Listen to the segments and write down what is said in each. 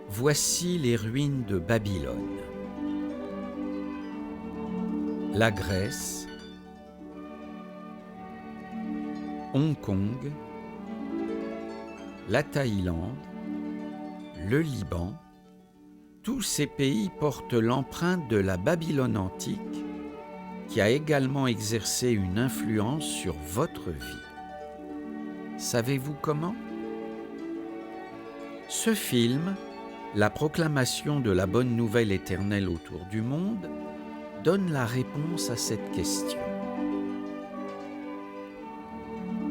Voici les ruines de Babylone. La Grèce, Hong Kong, la Thaïlande, le Liban, tous ces pays portent l'empreinte de la Babylone antique qui a également exercé une influence sur votre vie. Savez-vous comment ? Ce film, La proclamation de la bonne nouvelle éternelle autour du monde, donne la réponse à cette question.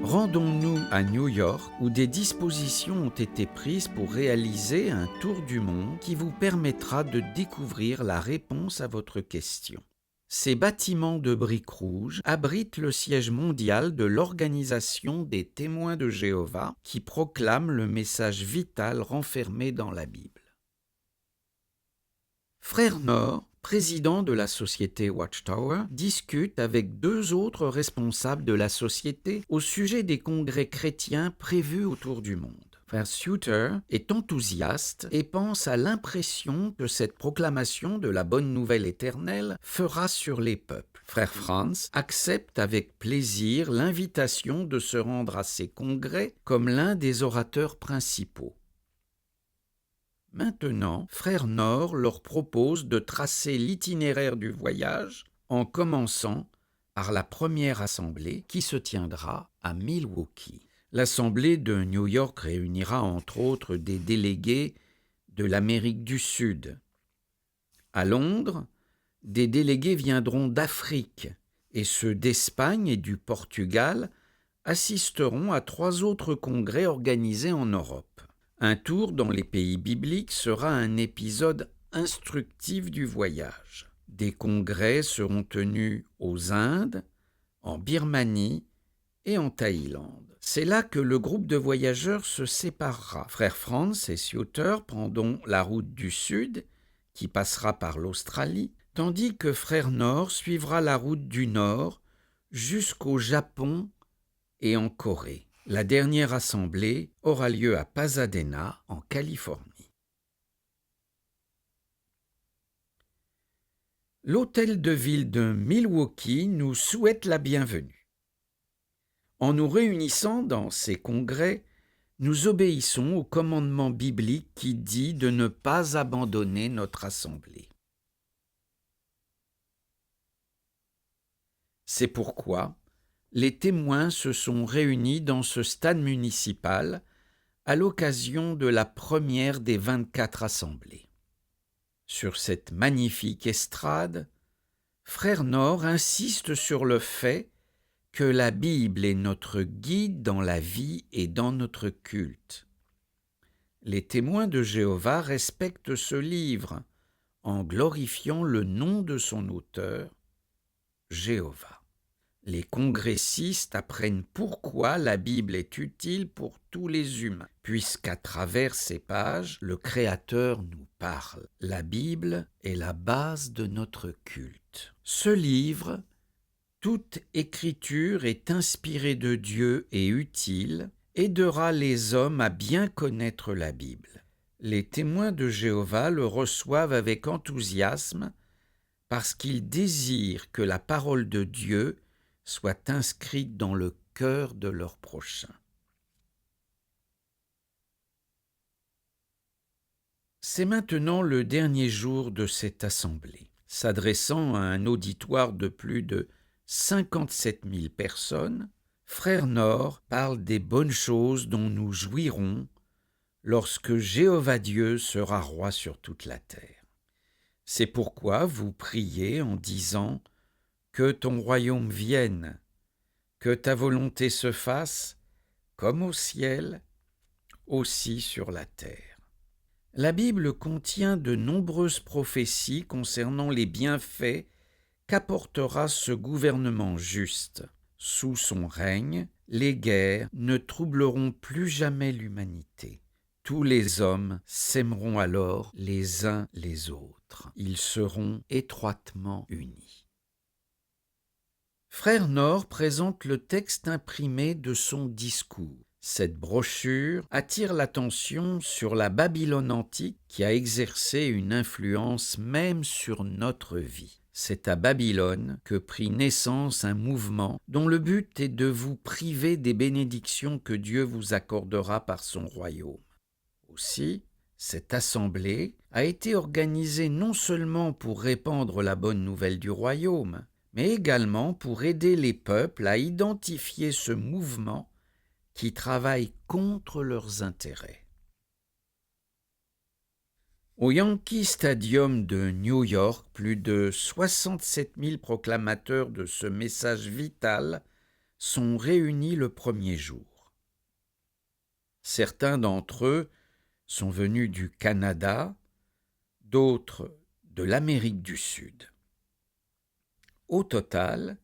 Rendons-nous à New York où des dispositions ont été prises pour réaliser un tour du monde qui vous permettra de découvrir la réponse à votre question. Ces bâtiments de briques rouges abritent le siège mondial de l'Organisation des témoins de Jéhovah qui proclame le message vital renfermé dans la Bible. Frère Nord, président de la société Watchtower, discute avec deux autres responsables de la société au sujet des congrès chrétiens prévus autour du monde. Frère Suter est enthousiaste et pense à l'impression que cette proclamation de la bonne nouvelle éternelle fera sur les peuples. Frère Franz accepte avec plaisir l'invitation de se rendre à ces congrès comme l'un des orateurs principaux. Maintenant, Frère Nord leur propose de tracer l'itinéraire du voyage en commençant par la première assemblée qui se tiendra à Milwaukee. L'assemblée de New York réunira entre autres des délégués de l'Amérique du Sud. À Londres, des délégués viendront d'Afrique et ceux d'Espagne et du Portugal assisteront à 3 autres congrès organisés en Europe. Un tour dans les pays bibliques sera un épisode instructif du voyage. Des congrès seront tenus aux Indes, en Birmanie et en Thaïlande. C'est là que le groupe de voyageurs se séparera. Frère Franz et Suter prendront la route du Sud, qui passera par l'Australie, tandis que Frère Nord suivra la route du Nord jusqu'au Japon et en Corée. La dernière assemblée aura lieu à Pasadena, en Californie. L'hôtel de ville de Milwaukee nous souhaite la bienvenue. En nous réunissant dans ces congrès, nous obéissons au commandement biblique qui dit de ne pas abandonner notre assemblée. C'est pourquoi les témoins se sont réunis dans ce stade municipal à l'occasion de la première des 24 assemblées. Sur cette magnifique estrade, Frère Nord insiste sur le fait que la Bible est notre guide dans la vie et dans notre culte. Les témoins de Jéhovah respectent ce livre en glorifiant le nom de son auteur, Jéhovah. Les congressistes apprennent pourquoi la Bible est utile pour tous les humains, puisqu'à travers ces pages, le Créateur nous parle. La Bible est la base de notre culte. Ce livre, toute écriture est inspirée de Dieu et utile, aidera les hommes à bien connaître la Bible. Les témoins de Jéhovah le reçoivent avec enthousiasme parce qu'ils désirent que la parole de Dieu soit inscrite dans le cœur de leur prochain. C'est maintenant le dernier jour de cette assemblée. S'adressant à un auditoire de plus de 57 000 personnes, Frère Nord parle des bonnes choses dont nous jouirons lorsque Jéhovah Dieu sera roi sur toute la terre. C'est pourquoi vous priez en disant « Que ton royaume vienne, que ta volonté se fasse, comme au ciel, aussi sur la terre. » La Bible contient de nombreuses prophéties concernant les bienfaits qu'apportera ce gouvernement juste. Sous son règne, les guerres ne troubleront plus jamais l'humanité. Tous les hommes s'aimeront alors les uns les autres. Ils seront étroitement unis. Frère Nord présente le texte imprimé de son discours. Cette brochure attire l'attention sur la Babylone antique qui a exercé une influence même sur notre vie. C'est à Babylone que prit naissance un mouvement dont le but est de vous priver des bénédictions que Dieu vous accordera par son royaume. Aussi, cette assemblée a été organisée non seulement pour répandre la bonne nouvelle du royaume, mais également pour aider les peuples à identifier ce mouvement qui travaille contre leurs intérêts. Au Yankee Stadium de New York, plus de 67 000 proclamateurs de ce message vital sont réunis le premier jour. Certains d'entre eux sont venus du Canada, d'autres de l'Amérique du Sud. Au total,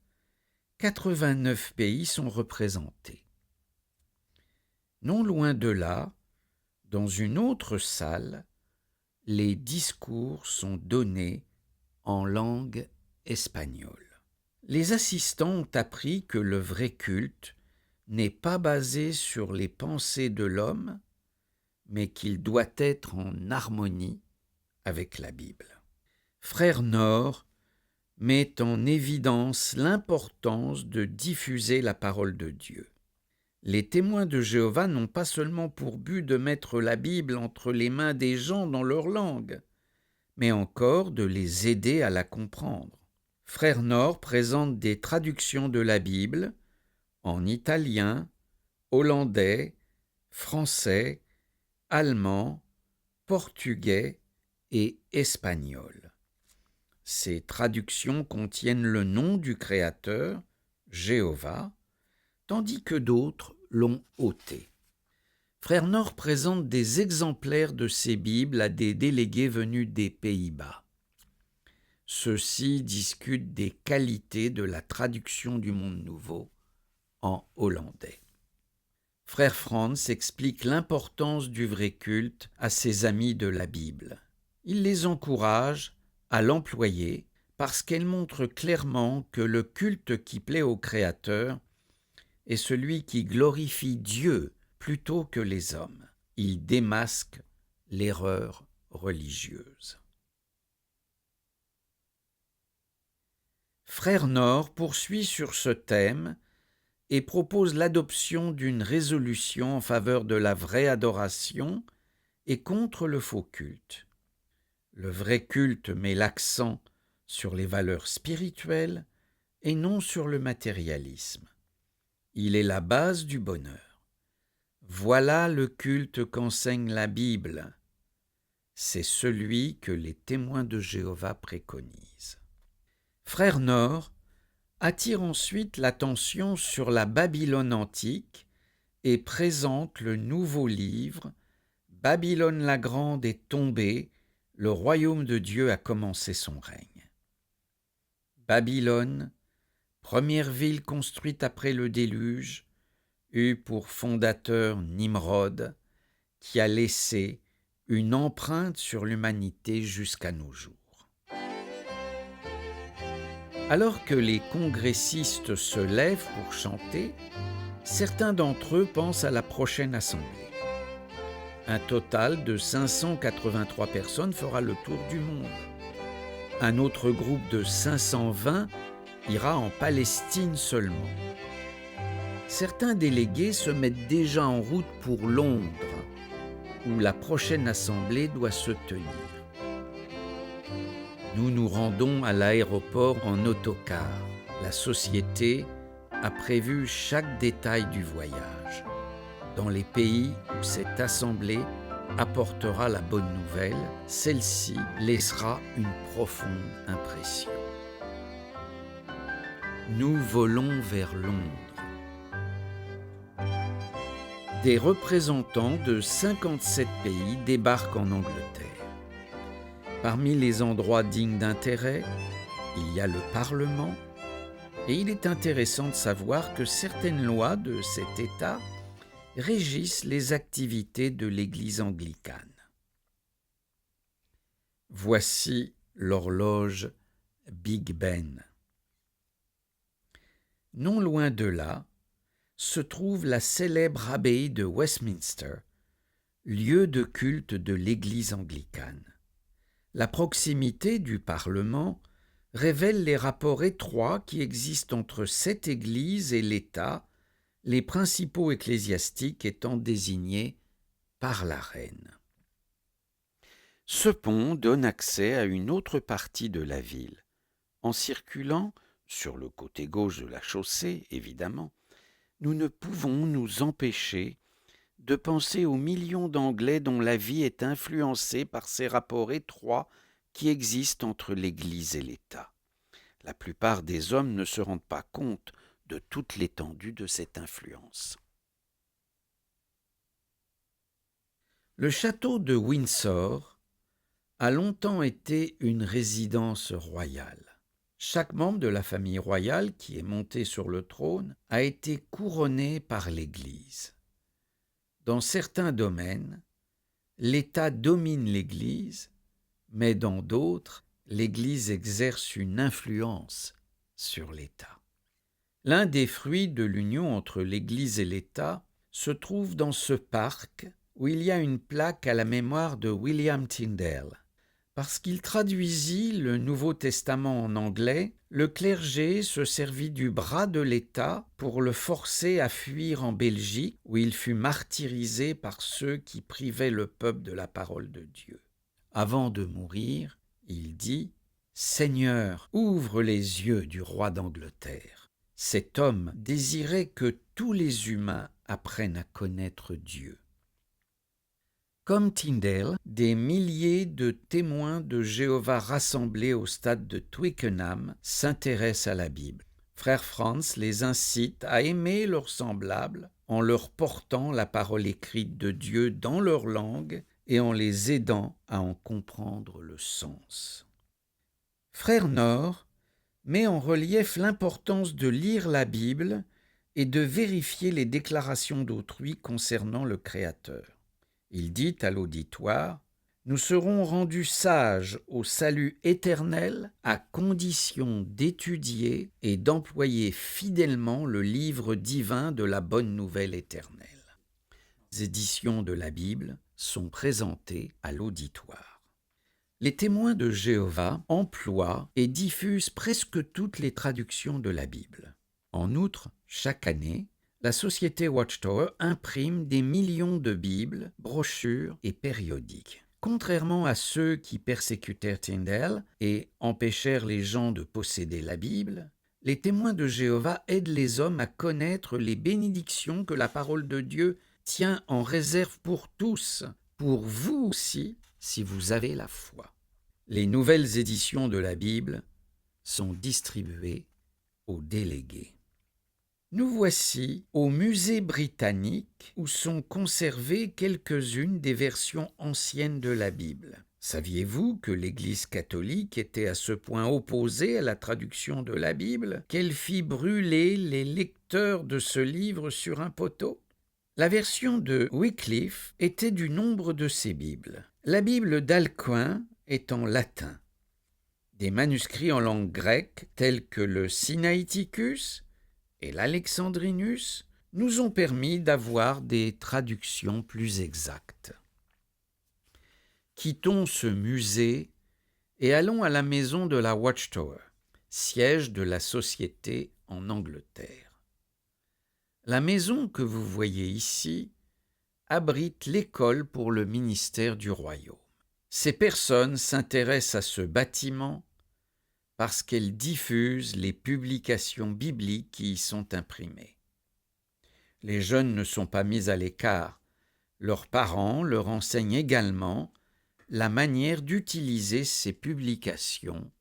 89 pays sont représentés. Non loin de là, dans une autre salle, les discours sont donnés en langue espagnole. Les assistants ont appris que le vrai culte n'est pas basé sur les pensées de l'homme, mais qu'il doit être en harmonie avec la Bible. Frère Nord met en évidence l'importance de diffuser la parole de Dieu. Les témoins de Jéhovah n'ont pas seulement pour but de mettre la Bible entre les mains des gens dans leur langue, mais encore de les aider à la comprendre. Frère Nord présente des traductions de la Bible en italien, hollandais, français, allemand, portugais et espagnol. Ces traductions contiennent le nom du Créateur, Jéhovah, tandis que d'autres l'ont ôté. Frère Nord présente des exemplaires de ces Bibles à des délégués venus des Pays-Bas. Ceux-ci discutent des qualités de la traduction du Monde Nouveau en hollandais. Frère Franz explique l'importance du vrai culte à ses amis de la Bible. Il les encourage à l'employer parce qu'elle montre clairement que le culte qui plaît au Créateur est celui qui glorifie Dieu plutôt que les hommes. Il démasque l'erreur religieuse. Frère Nord poursuit sur ce thème et propose l'adoption d'une résolution en faveur de la vraie adoration et contre le faux culte. Le vrai culte met l'accent sur les valeurs spirituelles et non sur le matérialisme. Il est la base du bonheur. Voilà le culte qu'enseigne la Bible. C'est celui que les témoins de Jéhovah préconisent. Frère Nord attire ensuite l'attention sur la Babylone antique et présente le nouveau livre « Babylone la Grande est tombée, le royaume de Dieu a commencé son règne ». Babylone, première ville construite après le déluge, eut pour fondateur Nimrod, qui a laissé une empreinte sur l'humanité jusqu'à nos jours. Alors que les congressistes se lèvent pour chanter, certains d'entre eux pensent à la prochaine assemblée. Un total de 583 personnes fera le tour du monde. Un autre groupe de 520 ira en Palestine seulement. Certains délégués se mettent déjà en route pour Londres, où la prochaine assemblée doit se tenir. Nous nous rendons à l'aéroport en autocar. La société a prévu chaque détail du voyage. Dans les pays où cette assemblée apportera la bonne nouvelle, celle-ci laissera une profonde impression. Nous volons vers Londres. Des représentants de 57 pays débarquent en Angleterre. Parmi les endroits dignes d'intérêt, il y a le Parlement, et il est intéressant de savoir que certaines lois de cet État régissent les activités de l'Église anglicane. Voici l'horloge Big Ben. Non loin de là, se trouve la célèbre abbaye de Westminster, lieu de culte de l'Église anglicane. La proximité du Parlement révèle les rapports étroits qui existent entre cette Église et l'État, les principaux ecclésiastiques étant désignés par la reine. Ce pont donne accès à une autre partie de la ville. En circulant, sur le côté gauche de la chaussée, évidemment, nous ne pouvons nous empêcher de penser aux millions d'Anglais dont la vie est influencée par ces rapports étroits qui existent entre l'Église et l'État. La plupart des hommes ne se rendent pas compte de toute l'étendue de cette influence. Le château de Windsor a longtemps été une résidence royale. Chaque membre de la famille royale qui est monté sur le trône a été couronné par l'Église. Dans certains domaines, l'État domine l'Église, mais dans d'autres, l'Église exerce une influence sur l'État. L'un des fruits de l'union entre l'Église et l'État se trouve dans ce parc où il y a une plaque à la mémoire de William Tyndale. Parce qu'il traduisit le Nouveau Testament en anglais, le clergé se servit du bras de l'État pour le forcer à fuir en Belgique, où il fut martyrisé par ceux qui privaient le peuple de la parole de Dieu. Avant de mourir, il dit « Seigneur, ouvre les yeux du roi d'Angleterre ». Cet homme désirait que tous les humains apprennent à connaître Dieu. Comme Tyndale, des milliers de témoins de Jéhovah rassemblés au stade de Twickenham s'intéressent à la Bible. Frère Franz les incite à aimer leurs semblables en leur portant la parole écrite de Dieu dans leur langue et en les aidant à en comprendre le sens. Frère Nord met en relief l'importance de lire la Bible et de vérifier les déclarations d'autrui concernant le Créateur. Il dit à l'auditoire « Nous serons rendus sages au salut éternel à condition d'étudier et d'employer fidèlement le livre divin de la bonne nouvelle éternelle. » Les éditions de la Bible sont présentées à l'auditoire. Les témoins de Jéhovah emploient et diffusent presque toutes les traductions de la Bible. En outre, chaque année, la société Watchtower imprime des millions de Bibles, brochures et périodiques. Contrairement à ceux qui persécutèrent Tyndale et empêchèrent les gens de posséder la Bible, les témoins de Jéhovah aident les hommes à connaître les bénédictions que la parole de Dieu tient en réserve pour tous, pour vous aussi, si vous avez la foi. Les nouvelles éditions de la Bible sont distribuées aux délégués. Nous voici au musée britannique où sont conservées quelques-unes des versions anciennes de la Bible. Saviez-vous que l'Église catholique était à ce point opposée à la traduction de la Bible qu'elle fit brûler les lecteurs de ce livre sur un poteau? La version de Wycliffe était du nombre de ces Bibles. La Bible d'Alcuin est en latin. Des manuscrits en langue grecque tels que le Sinaiticus et l'Alexandrinus nous ont permis d'avoir des traductions plus exactes. Quittons ce musée et allons à la maison de la Watchtower, siège de la société en Angleterre. La maison que vous voyez ici abrite l'école pour le ministère du royaume. Ces personnes s'intéressent à ce bâtiment parce qu'elles diffusent les publications bibliques qui y sont imprimées. Les jeunes ne sont pas mis à l'écart. Leurs parents leur enseignent également la manière d'utiliser ces publications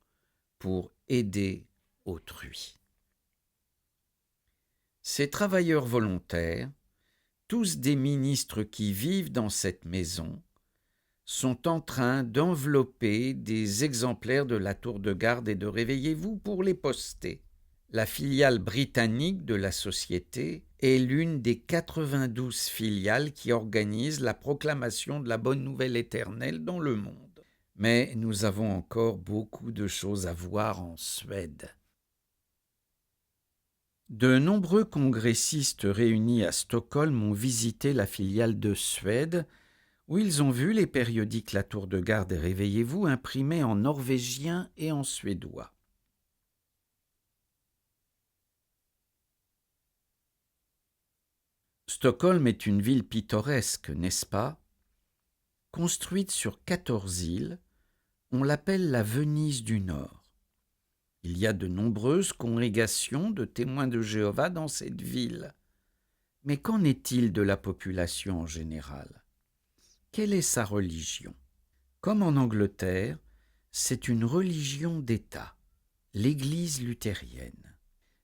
pour aider autrui. Ces travailleurs volontaires, tous des ministres qui vivent dans cette maison, sont en train d'envelopper des exemplaires de la tour de garde et de réveillez-vous pour les poster. La filiale britannique de la société est l'une des 92 filiales qui organisent la proclamation de la bonne nouvelle éternelle dans le monde. Mais nous avons encore beaucoup de choses à voir en Suède. De nombreux congressistes réunis à Stockholm ont visité la filiale de Suède, où ils ont vu les périodiques La Tour de Garde et Réveillez-vous imprimés en norvégien et en suédois. Stockholm est une ville pittoresque, n'est-ce pas? Construite sur 14 îles, on l'appelle la Venise du Nord. Il y a de nombreuses congrégations de témoins de Jéhovah dans cette ville. Mais qu'en est-il de la population en général? Quelle est sa religion? Comme en Angleterre, c'est une religion d'État, l'Église luthérienne.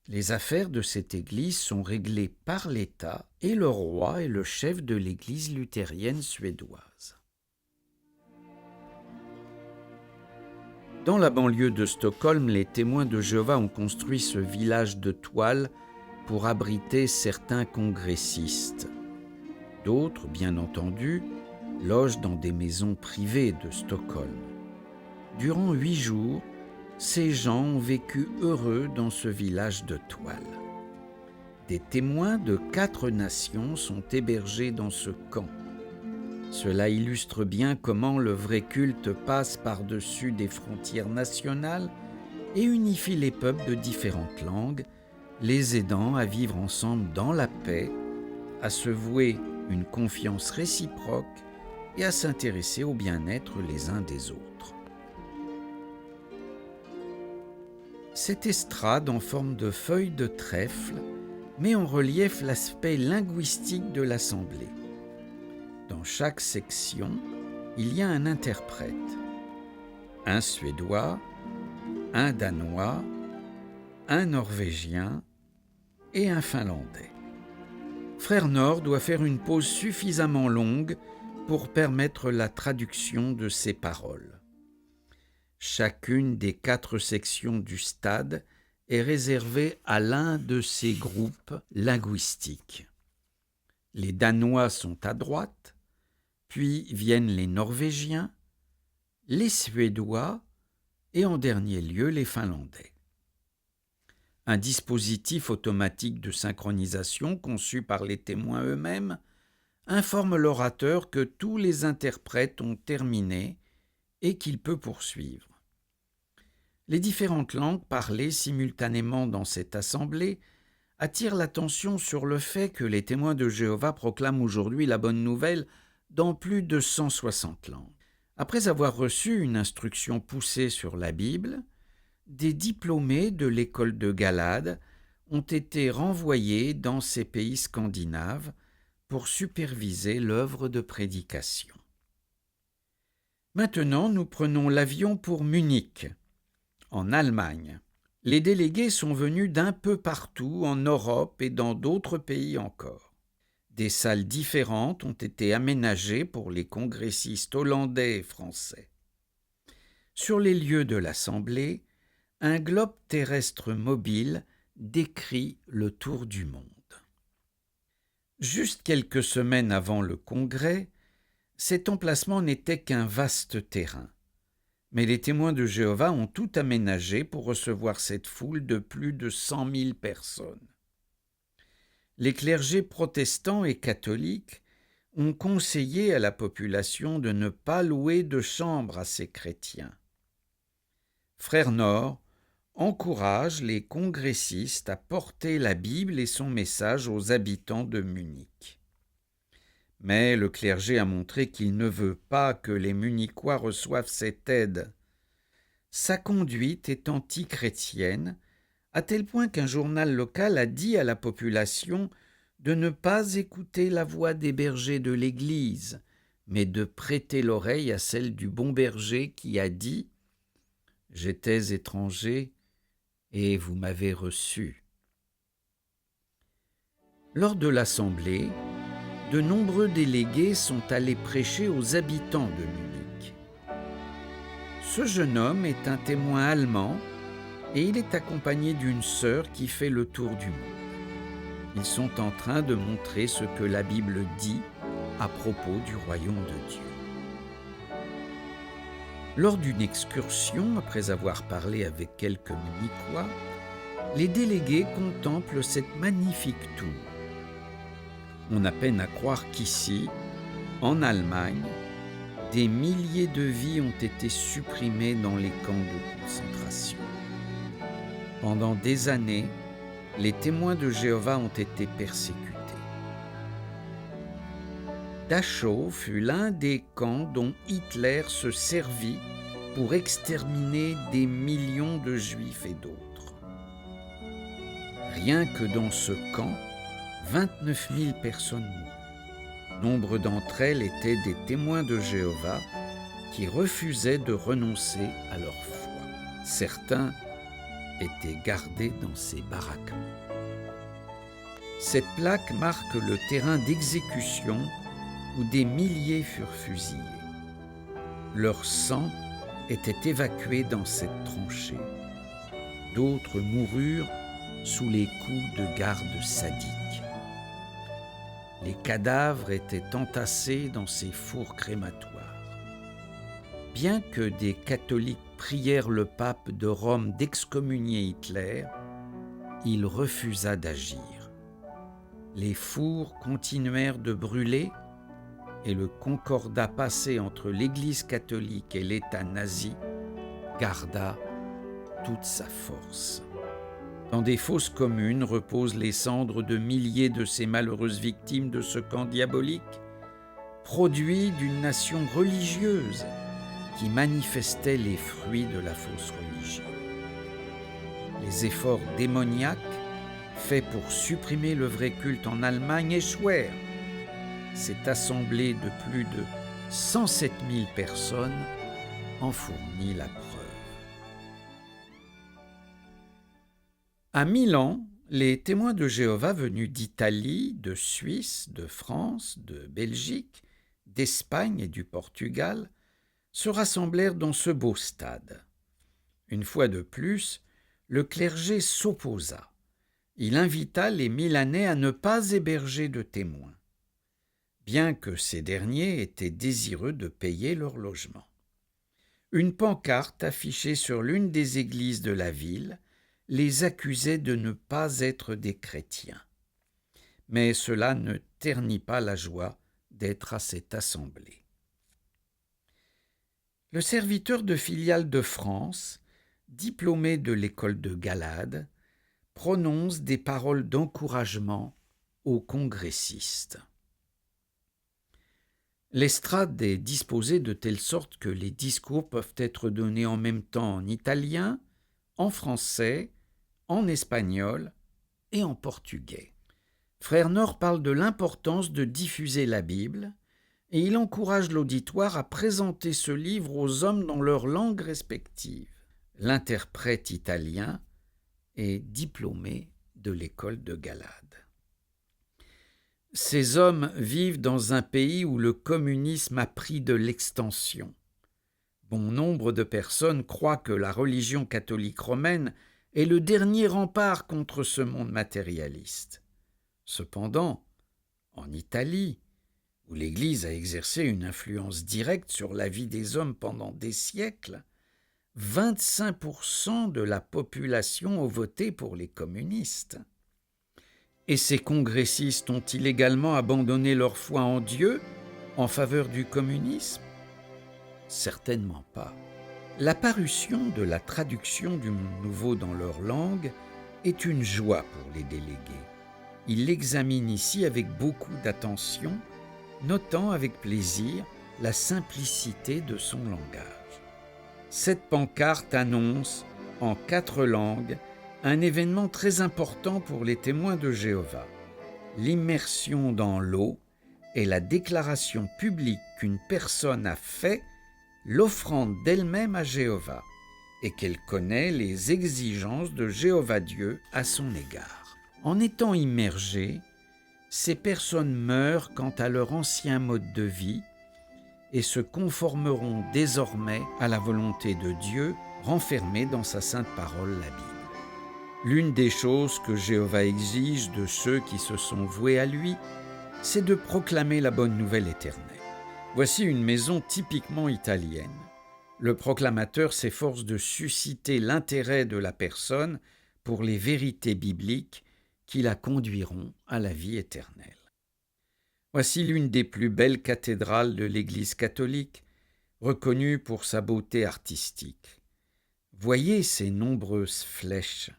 Les affaires de cette Église sont réglées par l'État et le roi est le chef de l'Église luthérienne suédoise. Dans la banlieue de Stockholm, les témoins de Jéhovah ont construit ce village de toile pour abriter certains congressistes. D'autres, bien entendu, logent dans des maisons privées de Stockholm. Durant 8 jours, ces gens ont vécu heureux dans ce village de toile. Des témoins de 4 nations sont hébergés dans ce camp. Cela illustre bien comment le vrai culte passe par-dessus des frontières nationales et unifie les peuples de différentes langues, les aidant à vivre ensemble dans la paix, à se vouer une confiance réciproque et à s'intéresser au bien-être les uns des autres. Cette estrade en forme de feuille de trèfle met en relief l'aspect linguistique de l'assemblée. Dans chaque section, il y a un interprète, un Suédois, un Danois, un Norvégien et un Finlandais. Frère Nord doit faire une pause suffisamment longue pour permettre la traduction de ces paroles. Chacune des 4 sections du stade est réservée à l'un de ces groupes linguistiques. Les Danois sont à droite, puis viennent les Norvégiens, les Suédois et en dernier lieu les Finlandais. Un dispositif automatique de synchronisation conçu par les témoins eux-mêmes informe l'orateur que tous les interprètes ont terminé et qu'il peut poursuivre. Les différentes langues parlées simultanément dans cette assemblée attirent l'attention sur le fait que les témoins de Jéhovah proclament aujourd'hui la bonne nouvelle dans plus de 160 langues. Après avoir reçu une instruction poussée sur la Bible, des diplômés de l'école de Galade ont été renvoyés dans ces pays scandinaves pour superviser l'œuvre de prédication. Maintenant, nous prenons l'avion pour Munich, en Allemagne. Les délégués sont venus d'un peu partout en Europe et dans d'autres pays encore. Des salles différentes ont été aménagées pour les congressistes hollandais et français. Sur les lieux de l'Assemblée, un globe terrestre mobile décrit le tour du monde. Juste quelques semaines avant le congrès, cet emplacement n'était qu'un vaste terrain. Mais les témoins de Jéhovah ont tout aménagé pour recevoir cette foule de plus de 100 000 personnes. Les clergés protestants et catholiques ont conseillé à la population de ne pas louer de chambre à ces chrétiens. Frère Nord encourage les congressistes à porter la Bible et son message aux habitants de Munich. Mais le clergé a montré qu'il ne veut pas que les Munichois reçoivent cette aide. Sa conduite est anti-chrétienne, à tel point qu'un journal local a dit à la population de ne pas écouter la voix des bergers de l'Église, mais de prêter l'oreille à celle du bon berger qui a dit « J'étais étranger et vous m'avez reçu ». Lors de l'assemblée, de nombreux délégués sont allés prêcher aux habitants de Munich. Ce jeune homme est un témoin allemand et il est accompagné d'une sœur qui fait le tour du monde. Ils sont en train de montrer ce que la Bible dit à propos du royaume de Dieu. Lors d'une excursion, après avoir parlé avec quelques Munichois, les délégués contemplent cette magnifique tour. On a peine à croire qu'ici, en Allemagne, des milliers de vies ont été supprimées dans les camps de concentration. Pendant des années, les témoins de Jéhovah ont été persécutés. Dachau fut l'un des camps dont Hitler se servit pour exterminer des millions de Juifs et d'autres. Rien que dans ce camp, 29 000 personnes moururent. Nombre d'entre elles étaient des témoins de Jéhovah qui refusaient de renoncer à leur foi. Certains étaient gardés dans ces baraquements. Cette plaque marque le terrain d'exécution où des milliers furent fusillés. Leur sang était évacué dans cette tranchée. D'autres moururent sous les coups de gardes sadiques. Les cadavres étaient entassés dans ces fours crématoires. Bien que des catholiques prièrent le pape de Rome d'excommunier Hitler, il refusa d'agir. Les fours continuèrent de brûler et le concordat passé entre l'Église catholique et l'État nazi garda toute sa force. Dans des fosses communes reposent les cendres de milliers de ces malheureuses victimes de ce camp diabolique, produit d'une nation religieuse qui manifestait les fruits de la fausse religion. Les efforts démoniaques faits pour supprimer le vrai culte en Allemagne échouèrent. Cette assemblée de plus de 107 000 personnes en fournit la preuve. À Milan, les témoins de Jéhovah venus d'Italie, de Suisse, de France, de Belgique, d'Espagne et du Portugal se rassemblèrent dans ce beau stade. Une fois de plus, le clergé s'opposa. Il invita les Milanais à ne pas héberger de témoins, bien que ces derniers étaient désireux de payer leur logement. Une pancarte affichée sur l'une des églises de la ville les accusait de ne pas être des chrétiens. Mais cela ne ternit pas la joie d'être à cette assemblée. Le serviteur de filiale de France, diplômé de l'école de Galade, prononce des paroles d'encouragement aux congressistes. L'estrade est disposée de telle sorte que les discours peuvent être donnés en même temps en italien, en français, en espagnol et en portugais. Frère Nord parle de l'importance de diffuser la Bible et il encourage l'auditoire à présenter ce livre aux hommes dans leurs langues respectives. L'interprète italien est diplômé de l'école de Galade. Ces hommes vivent dans un pays où le communisme a pris de l'extension. Bon nombre de personnes croient que la religion catholique romaine est le dernier rempart contre ce monde matérialiste. Cependant, en Italie, où l'Église a exercé une influence directe sur la vie des hommes pendant des siècles, 25% de la population ont voté pour les communistes. Et ces congressistes ont-ils également abandonné leur foi en Dieu en faveur du communisme? Certainement pas. La parution de la traduction du Monde Nouveau dans leur langue est une joie pour les délégués. Ils l'examinent ici avec beaucoup d'attention, notant avec plaisir la simplicité de son langage. Cette pancarte annonce, en 4 langues, un événement très important pour les témoins de Jéhovah. L'immersion dans l'eau est la déclaration publique qu'une personne a fait l'offrande d'elle-même à Jéhovah et qu'elle connaît les exigences de Jéhovah Dieu à son égard. En étant immergées, ces personnes meurent quant à leur ancien mode de vie et se conformeront désormais à la volonté de Dieu renfermée dans sa sainte parole, la Bible. L'une des choses que Jéhovah exige de ceux qui se sont voués à lui, c'est de proclamer la bonne nouvelle éternelle. Voici une maison typiquement italienne. Le proclamateur s'efforce de susciter l'intérêt de la personne pour les vérités bibliques qui la conduiront à la vie éternelle. Voici l'une des plus belles cathédrales de l'Église catholique, reconnue pour sa beauté artistique. Voyez ces nombreuses flèches.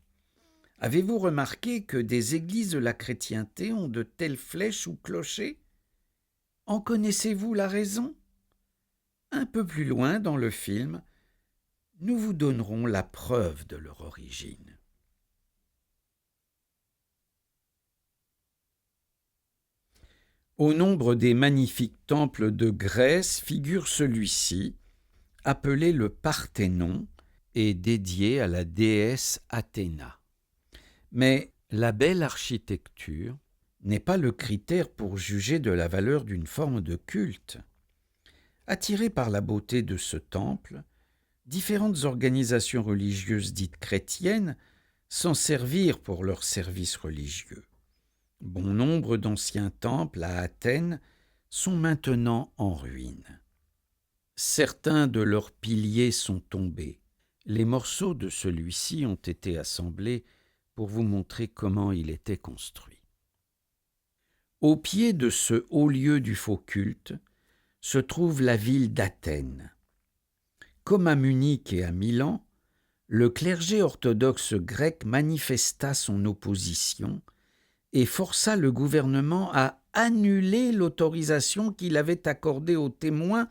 Avez-vous remarqué que des églises de la chrétienté ont de telles flèches ou clochers? En connaissez-vous la raison? Un peu plus loin dans le film, nous vous donnerons la preuve de leur origine. Au nombre des magnifiques temples de Grèce figure celui-ci, appelé le Parthénon et dédié à la déesse Athéna. Mais la belle architecture n'est pas le critère pour juger de la valeur d'une forme de culte. Attirés par la beauté de ce temple, différentes organisations religieuses dites chrétiennes s'en servirent pour leurs services religieux. Bon nombre d'anciens temples à Athènes sont maintenant en ruine. Certains de leurs piliers sont tombés. Les morceaux de celui-ci ont été assemblés pour vous montrer comment il était construit. Au pied de ce haut lieu du faux culte se trouve la ville d'Athènes. Comme à Munich et à Milan, le clergé orthodoxe grec manifesta son opposition et força le gouvernement à annuler l'autorisation qu'il avait accordée aux témoins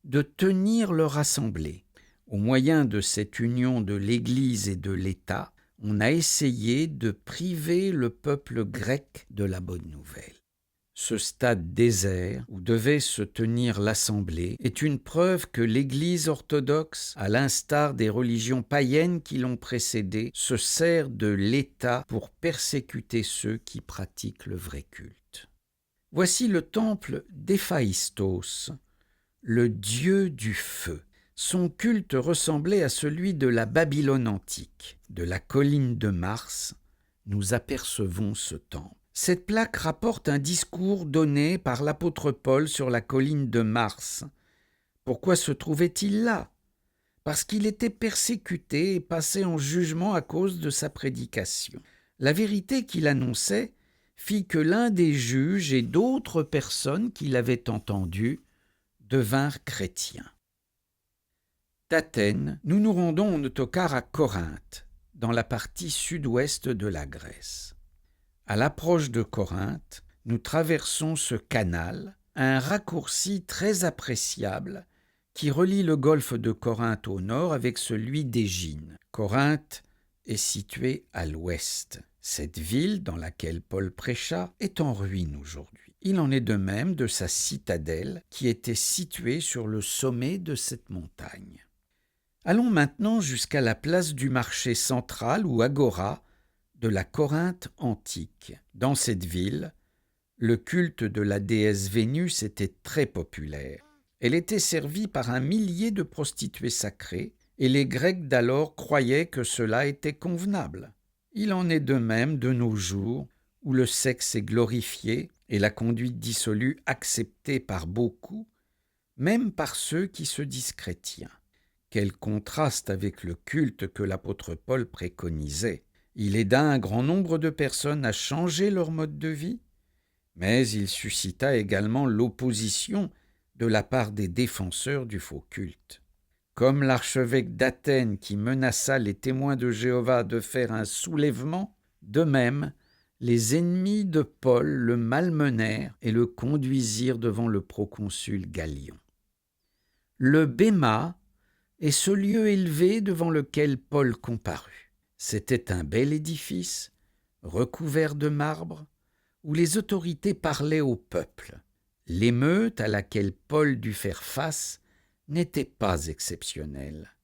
de tenir leur assemblée. Au moyen de cette union de l'Église et de l'État, on a essayé de priver le peuple grec de la bonne nouvelle. Ce stade désert où devait se tenir l'assemblée est une preuve que l'Église orthodoxe, à l'instar des religions païennes qui l'ont précédée, se sert de l'État pour persécuter ceux qui pratiquent le vrai culte. Voici le temple d'Héphaïstos, le dieu du feu. Son culte ressemblait à celui de la Babylone antique. De la colline de Mars, nous apercevons ce temple. Cette plaque rapporte un discours donné par l'apôtre Paul sur la colline de Mars. Pourquoi se trouvait-il là? Parce qu'il était persécuté et passé en jugement à cause de sa prédication. La vérité qu'il annonçait fit que l'un des juges et d'autres personnes qui l'avaient entendu devinrent chrétiens. D'Athènes, nous nous rendons en autocar à Corinthe, dans la partie sud-ouest de la Grèce. À l'approche de Corinthe, nous traversons ce canal, un raccourci très appréciable qui relie le golfe de Corinthe au nord avec celui d'Égine. Corinthe est située à l'ouest. Cette ville, dans laquelle Paul prêcha, est en ruine aujourd'hui. Il en est de même de sa citadelle qui était située sur le sommet de cette montagne. Allons maintenant jusqu'à la place du marché central ou agora de la Corinthe antique. Dans cette ville, le culte de la déesse Vénus était très populaire. Elle était servie par un millier de prostituées sacrées et les Grecs d'alors croyaient que cela était convenable. Il en est de même de nos jours où le sexe est glorifié et la conduite dissolue acceptée par beaucoup, même par ceux qui se disent chrétiens. Quel contraste avec le culte que l'apôtre Paul préconisait. Il aida un grand nombre de personnes à changer leur mode de vie, mais il suscita également l'opposition de la part des défenseurs du faux culte. Comme l'archevêque d'Athènes qui menaça les témoins de Jéhovah de faire un soulèvement, de même, les ennemis de Paul le malmenèrent et le conduisirent devant le proconsul Gallion. Le Béma est ce lieu élevé devant lequel Paul comparut. C'était un bel édifice, recouvert de marbre, où les autorités parlaient au peuple. L'émeute à laquelle Paul dut faire face n'était pas exceptionnelle.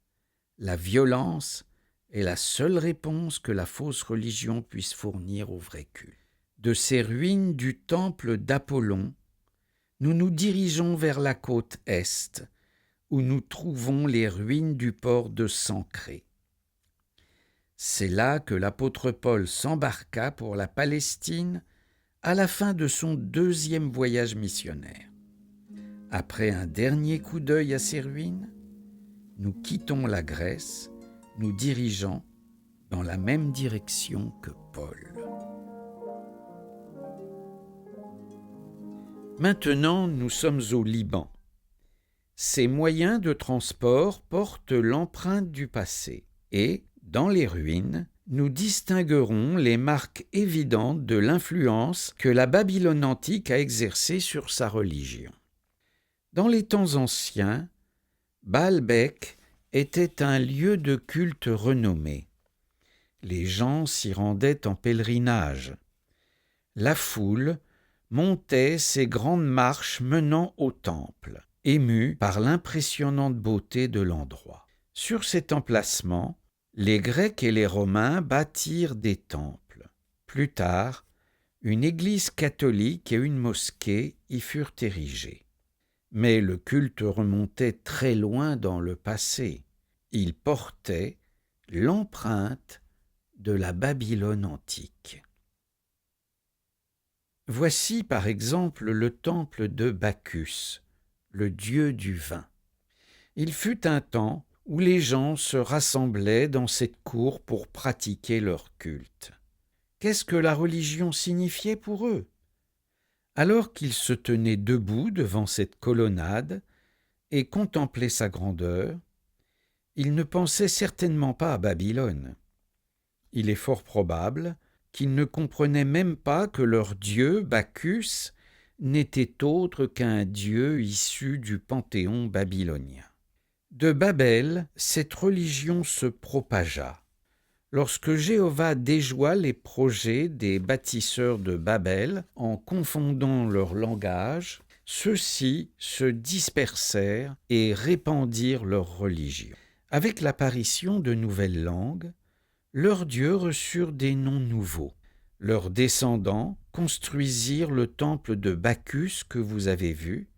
La violence est la seule réponse que la fausse religion puisse fournir au vrai culte. De ces ruines du temple d'Apollon, nous nous dirigeons vers la côte est, où nous trouvons les ruines du port de Sancré. C'est là que l'apôtre Paul s'embarqua pour la Palestine à la fin de son deuxième voyage missionnaire. Après un dernier coup d'œil à ces ruines, nous quittons la Grèce, nous dirigeant dans la même direction que Paul. Maintenant, nous sommes au Liban. Ces moyens de transport portent l'empreinte du passé et, dans les ruines, nous distinguerons les marques évidentes de l'influence que la Babylone antique a exercée sur sa religion. Dans les temps anciens, Baalbek était un lieu de culte renommé. Les gens s'y rendaient en pèlerinage. La foule montait ces grandes marches menant au temple, émue par l'impressionnante beauté de l'endroit. Sur cet emplacement, les Grecs et les Romains bâtirent des temples. Plus tard, une église catholique et une mosquée y furent érigées. Mais le culte remontait très loin dans le passé. Il portait l'empreinte de la Babylone antique. Voici par exemple le temple de Bacchus, le dieu du vin. Il fut un temps où les gens se rassemblaient dans cette cour pour pratiquer leur culte. Qu'est-ce que la religion signifiait pour eux? Alors qu'ils se tenaient debout devant cette colonnade et contemplaient sa grandeur, ils ne pensaient certainement pas à Babylone. Il est fort probable qu'ils ne comprenaient même pas que leur dieu, Bacchus, n'était autre qu'un dieu issu du panthéon babylonien. De Babel, cette religion se propagea. Lorsque Jéhovah déjoua les projets des bâtisseurs de Babel en confondant leur langage, ceux-ci se dispersèrent et répandirent leur religion. Avec l'apparition de nouvelles langues, leurs dieux reçurent des noms nouveaux. Leurs descendants construisirent le temple de Bacchus que vous avez vu,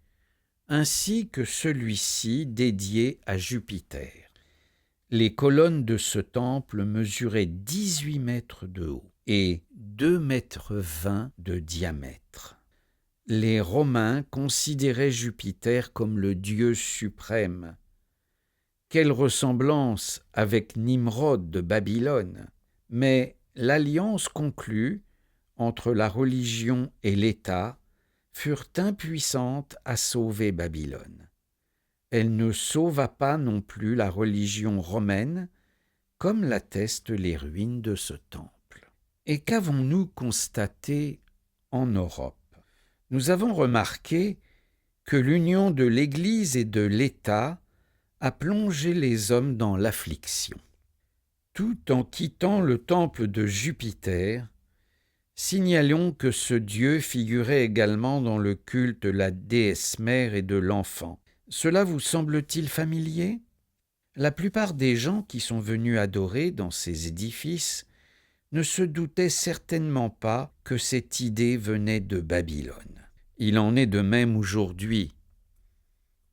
ainsi que celui-ci dédié à Jupiter. Les colonnes de ce temple mesuraient 18 mètres de haut et 2,20 mètres de diamètre. Les Romains considéraient Jupiter comme le dieu suprême. Quelle ressemblance avec Nimrod de Babylone! Mais l'alliance conclue entre la religion et l'État furent impuissantes à sauver Babylone. Elle ne sauva pas non plus la religion romaine, comme l'attestent les ruines de ce temple. Et qu'avons-nous constaté en Europe? Nous avons remarqué que l'union de l'Église et de l'État a plongé les hommes dans l'affliction. Tout en quittant le temple de Jupiter, signalons que ce dieu figurait également dans le culte de la déesse mère et de l'enfant. Cela vous semble-t-il familier? La plupart des gens qui sont venus adorer dans ces édifices ne se doutaient certainement pas que cette idée venait de Babylone. Il en est de même aujourd'hui.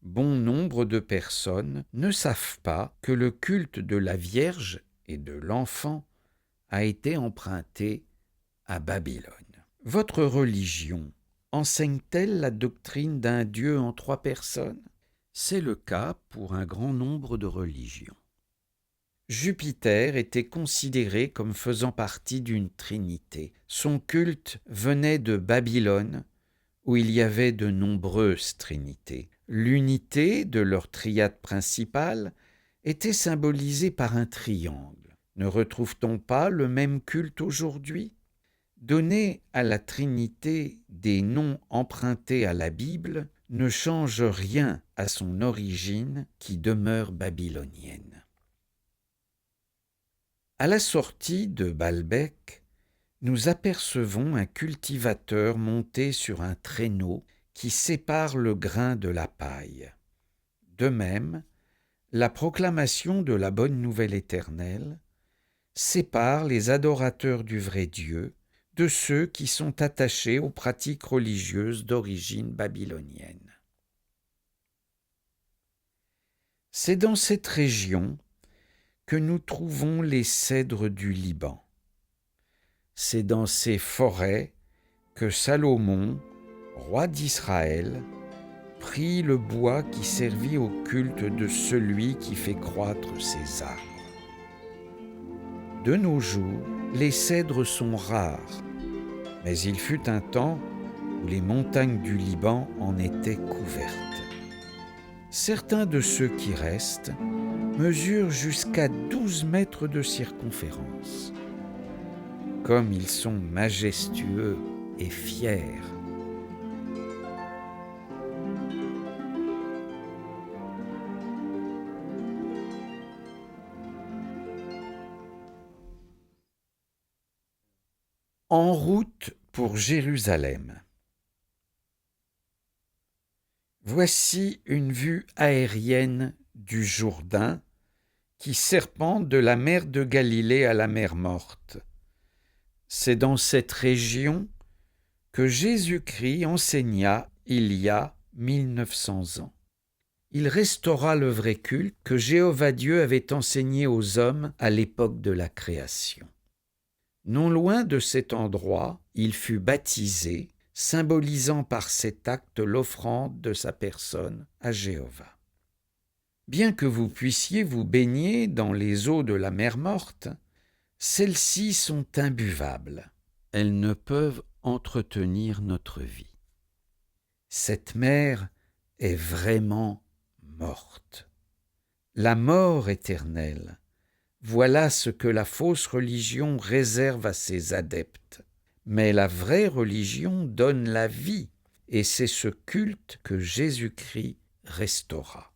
Bon nombre de personnes ne savent pas que le culte de la Vierge et de l'enfant a été emprunté à Babylone. Votre religion enseigne-t-elle la doctrine d'un Dieu en 3 personnes? C'est le cas pour un grand nombre de religions. Jupiter était considéré comme faisant partie d'une trinité. Son culte venait de Babylone, où il y avait de nombreuses trinités. L'unité de leur triade principale était symbolisée par un triangle. Ne retrouve-t-on pas le même culte aujourd'hui? Donner à la Trinité des noms empruntés à la Bible ne change rien à son origine qui demeure babylonienne. À la sortie de Baalbek, nous apercevons un cultivateur monté sur un traîneau qui sépare le grain de la paille. De même, la proclamation de la bonne nouvelle éternelle sépare les adorateurs du vrai Dieu de ceux qui sont attachés aux pratiques religieuses d'origine babylonienne. C'est dans cette région que nous trouvons les cèdres du Liban. C'est dans ces forêts que Salomon, roi d'Israël, prit le bois qui servit au culte de celui qui fait croître ses arbres. de nos jours, les cèdres sont rares, mais il fut un temps où les montagnes du Liban en étaient couvertes. Certains de ceux qui restent mesurent jusqu'à 12 mètres de circonférence. Comme ils sont majestueux et fiers. En route pour Jérusalem. Voici une vue aérienne du Jourdain qui serpente de la mer de Galilée à la mer Morte. C'est dans cette région que Jésus-Christ enseigna il y a 1900 ans. Il restaura le vrai culte que Jéhovah Dieu avait enseigné aux hommes à l'époque de la création. Non loin de cet endroit, il fut baptisé, symbolisant par cet acte l'offrande de sa personne à Jéhovah. Bien que vous puissiez vous baigner dans les eaux de la mer Morte, celles-ci sont imbuvables. Elles ne peuvent entretenir notre vie. Cette mer est vraiment morte. La mort éternelle, voilà ce que la fausse religion réserve à ses adeptes. Mais la vraie religion donne la vie, et c'est ce culte que Jésus-Christ restaura.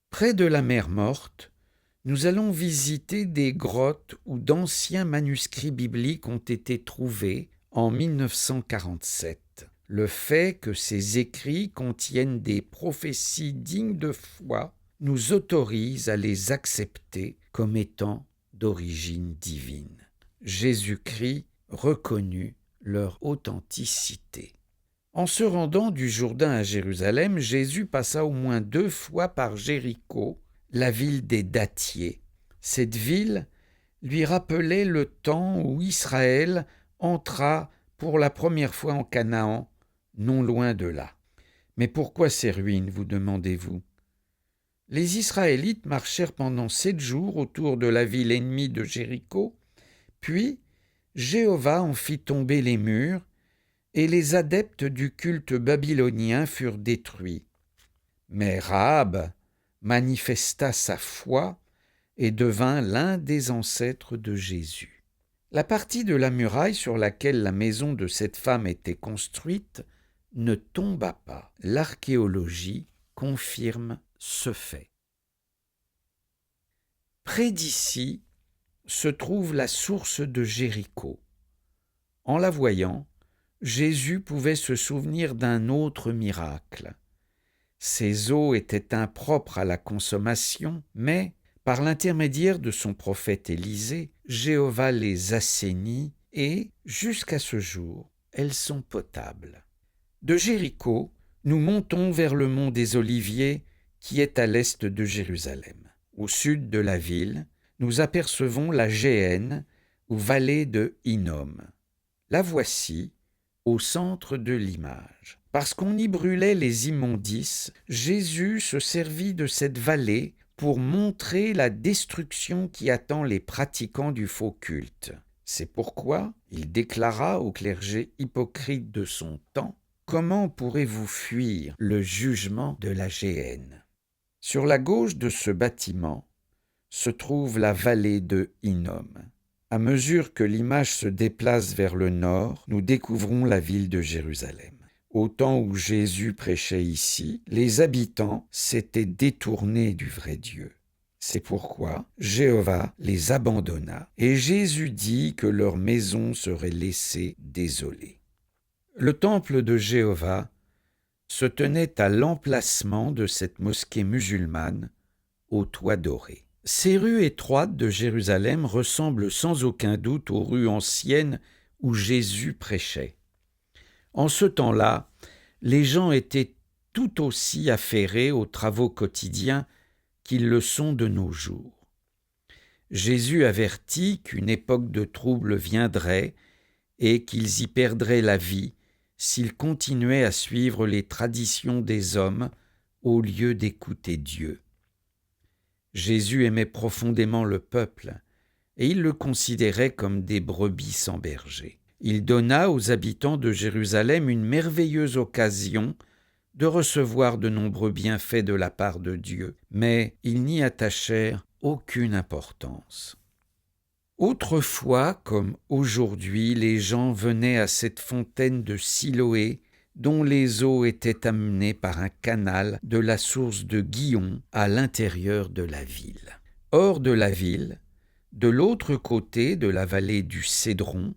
Près de la mer Morte, nous allons visiter des grottes où d'anciens manuscrits bibliques ont été trouvés en 1947. Le fait que ces écrits contiennent des prophéties dignes de foi nous autorise à les accepter comme étant d'origine divine. Jésus-Christ reconnut leur authenticité. En se rendant du Jourdain à Jérusalem, Jésus passa au moins 2 fois par Jéricho, la ville des dattiers. Cette ville lui rappelait le temps où Israël entra pour la première fois en Canaan, non loin de là. Mais pourquoi ces ruines, vous demandez-vous ? Les Israélites marchèrent pendant 7 jours autour de la ville ennemie de Jéricho, puis Jéhovah en fit tomber les murs, et les adeptes du culte babylonien furent détruits. Mais Rahab manifesta sa foi et devint l'un des ancêtres de Jésus. La partie de la muraille sur laquelle la maison de cette femme était construite ne tomba pas. L'archéologie confirme ce fait. Près d'ici se trouve la source de Jéricho. En la voyant, Jésus pouvait se souvenir d'un autre miracle. Ces eaux étaient impropres à la consommation, mais, par l'intermédiaire de son prophète Élisée, Jéhovah les assainit et, jusqu'à ce jour, elles sont potables. De Jéricho, nous montons vers le mont des Oliviers, qui est à l'est de Jérusalem. Au sud de la ville, nous apercevons la Géhenne, ou vallée de Hinnom. La voici, au centre de l'image. Parce qu'on y brûlait les immondices, Jésus se servit de cette vallée pour montrer la destruction qui attend les pratiquants du faux culte. C'est pourquoi il déclara au clergé hypocrite de son temps: « Comment pourrez-vous fuir le jugement de la Géhenne ?» Sur la gauche de ce bâtiment se trouve la vallée de Hinnom. À mesure que l'image se déplace vers le nord, nous découvrons la ville de Jérusalem. Au temps où Jésus prêchait ici, les habitants s'étaient détournés du vrai Dieu. C'est pourquoi Jéhovah les abandonna et Jésus dit que leur maison serait laissée désolée. Le temple de Jéhovah se tenait à l'emplacement de cette mosquée musulmane au toit doré. Ces rues étroites de Jérusalem ressemblent sans aucun doute aux rues anciennes où Jésus prêchait. En ce temps-là, les gens étaient tout aussi affairés aux travaux quotidiens qu'ils le sont de nos jours. Jésus avertit qu'une époque de trouble viendrait et qu'ils y perdraient la vie s'ils continuaient à suivre les traditions des hommes au lieu d'écouter Dieu. Jésus aimait profondément le peuple et il le considérait comme des brebis sans berger. Il donna aux habitants de Jérusalem une merveilleuse occasion de recevoir de nombreux bienfaits de la part de Dieu, mais ils n'y attachèrent aucune importance. Autrefois, comme aujourd'hui, les gens venaient à cette fontaine de Siloé, dont les eaux étaient amenées par un canal de la source de Gihon à l'intérieur de la ville. Hors de la ville, de l'autre côté de la vallée du Cédron,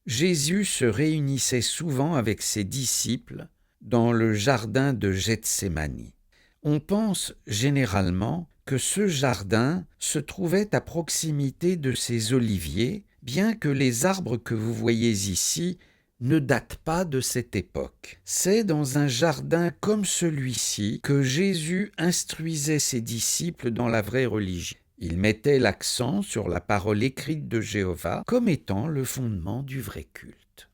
Jésus se réunissait souvent avec ses disciples dans le jardin de Gethsémani. On pense généralement que ce jardin se trouvait à proximité de ces oliviers, bien que les arbres que vous voyez ici ne datent pas de cette époque. C'est dans un jardin comme celui-ci que Jésus instruisait ses disciples dans la vraie religion. Il mettait l'accent sur la parole écrite de Jéhovah comme étant le fondement du vrai culte.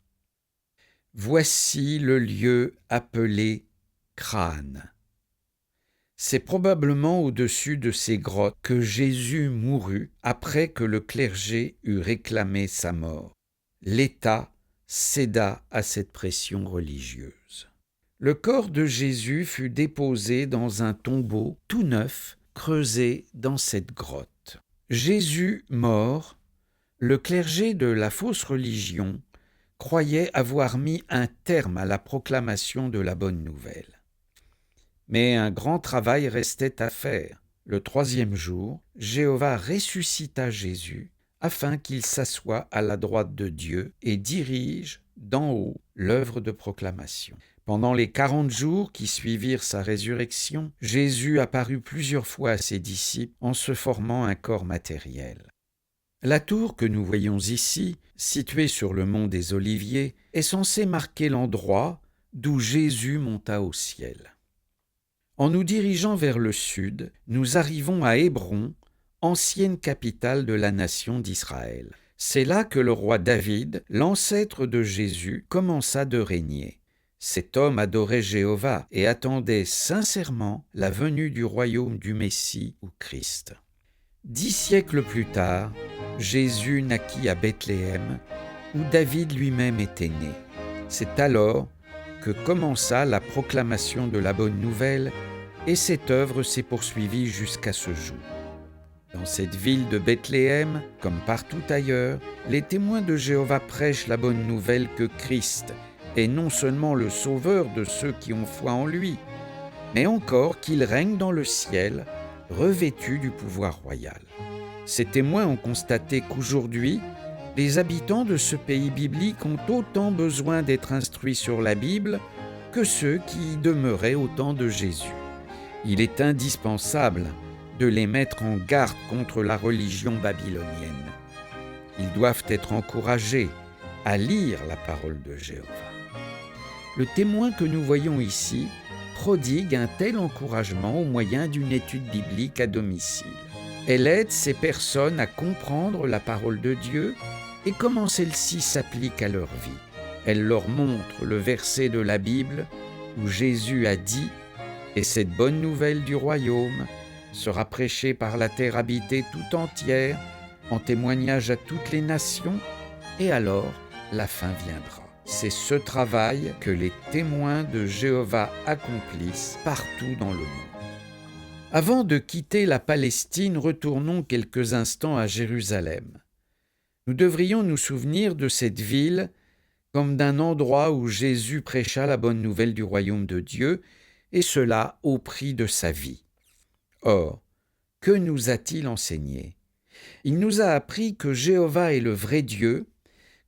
Voici le lieu appelé Crâne. C'est probablement au-dessus de ces grottes que Jésus mourut après que le clergé eut réclamé sa mort. L'État céda à cette pression religieuse. Le corps de Jésus fut déposé dans un tombeau tout neuf creusé dans cette grotte. Jésus mort, le clergé de la fausse religion croyait avoir mis un terme à la proclamation de la bonne nouvelle. Mais un grand travail restait à faire. Le 3e jour, Jéhovah ressuscita Jésus afin qu'il s'assoie à la droite de Dieu et dirige d'en haut l'œuvre de proclamation. Pendant les 40 jours qui suivirent sa résurrection, Jésus apparut plusieurs fois à ses disciples en se formant un corps matériel. La tour que nous voyons ici, située sur le mont des Oliviers, est censée marquer l'endroit d'où Jésus monta au ciel. En nous dirigeant vers le sud, nous arrivons à Hébron, ancienne capitale de la nation d'Israël. C'est là que le roi David, l'ancêtre de Jésus, commença de régner. Cet homme adorait Jéhovah et attendait sincèrement la venue du royaume du Messie ou Christ. 10 siècles plus tard, Jésus naquit à Bethléem, où David lui-même était né. C'est alors que commença la proclamation de la bonne nouvelle, et cette œuvre s'est poursuivie jusqu'à ce jour. Dans cette ville de Bethléem, comme partout ailleurs, les témoins de Jéhovah prêchent la bonne nouvelle que Christ est non seulement le sauveur de ceux qui ont foi en lui, mais encore qu'il règne dans le ciel, revêtu du pouvoir royal. Ces témoins ont constaté qu'aujourd'hui, les habitants de ce pays biblique ont autant besoin d'être instruits sur la Bible que ceux qui y demeuraient au temps de Jésus. Il est indispensable de les mettre en garde contre la religion babylonienne. Ils doivent être encouragés à lire la parole de Jéhovah. Le témoin que nous voyons ici prodigue un tel encouragement au moyen d'une étude biblique à domicile. Elle aide ces personnes à comprendre la parole de Dieu et comment celle-ci s'applique à leur vie. Elle leur montre le verset de la Bible où Jésus a dit « Et cette bonne nouvelle du royaume sera prêchée par la terre habitée tout entière, en témoignage à toutes les nations, et alors la fin viendra. » C'est ce travail que les témoins de Jéhovah accomplissent partout dans le monde. Avant de quitter la Palestine, retournons quelques instants à Jérusalem. Nous devrions nous souvenir de cette ville comme d'un endroit où Jésus prêcha la bonne nouvelle du royaume de Dieu, et cela au prix de sa vie. Or, que nous a-t-il enseigné ? Il nous a appris que Jéhovah est le vrai Dieu,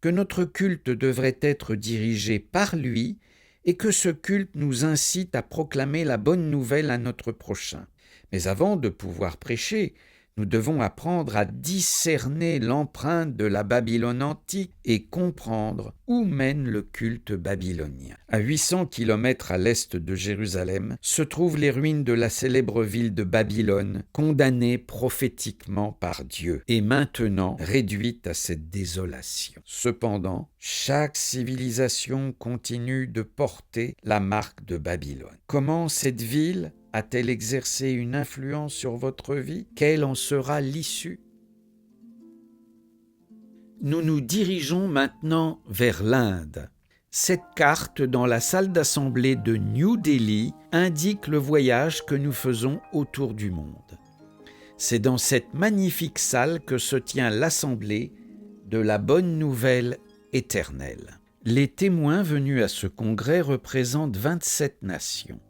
que notre culte devrait être dirigé par lui et que ce culte nous incite à proclamer la bonne nouvelle à notre prochain. Mais avant de pouvoir prêcher, nous devons apprendre à discerner l'empreinte de la Babylone antique et comprendre où mène le culte babylonien. À 800 kilomètres à l'est de Jérusalem se trouvent les ruines de la célèbre ville de Babylone, condamnée prophétiquement par Dieu et maintenant réduite à cette désolation. Cependant, chaque civilisation continue de porter la marque de Babylone. Comment cette ville a-t-elle exercé une influence sur votre vie ? Quelle en sera l'issue ? Nous nous dirigeons maintenant vers l'Inde. Cette carte dans la salle d'assemblée de New Delhi indique le voyage que nous faisons autour du monde. C'est dans cette magnifique salle que se tient l'assemblée de la bonne nouvelle éternelle. Les témoins venus à ce congrès représentent 27 nations.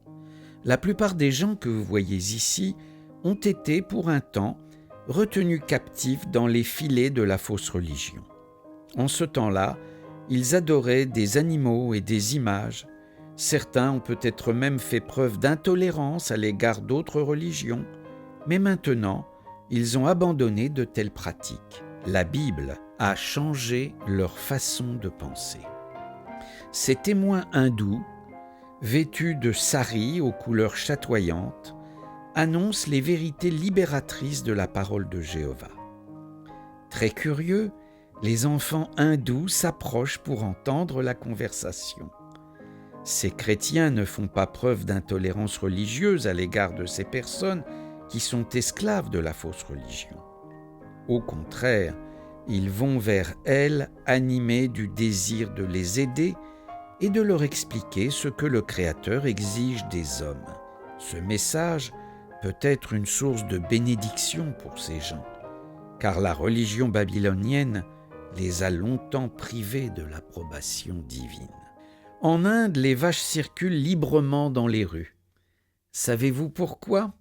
La plupart des gens que vous voyez ici ont été, pour un temps, retenus captifs dans les filets de la fausse religion. En ce temps-là, ils adoraient des animaux et des images. Certains ont peut-être même fait preuve d'intolérance à l'égard d'autres religions, mais maintenant, ils ont abandonné de telles pratiques. La Bible a changé leur façon de penser. Ces témoins hindous, vêtus de saris aux couleurs chatoyantes, annoncent les vérités libératrices de la parole de Jéhovah. Très curieux, les enfants hindous s'approchent pour entendre la conversation. Ces chrétiens ne font pas preuve d'intolérance religieuse à l'égard de ces personnes qui sont esclaves de la fausse religion. Au contraire, ils vont vers elles animés du désir de les aider et de leur expliquer ce que le Créateur exige des hommes. Ce message peut être une source de bénédiction pour ces gens, car la religion babylonienne les a longtemps privés de l'approbation divine. En Inde, les vaches circulent librement dans les rues. Savez-vous pourquoi ?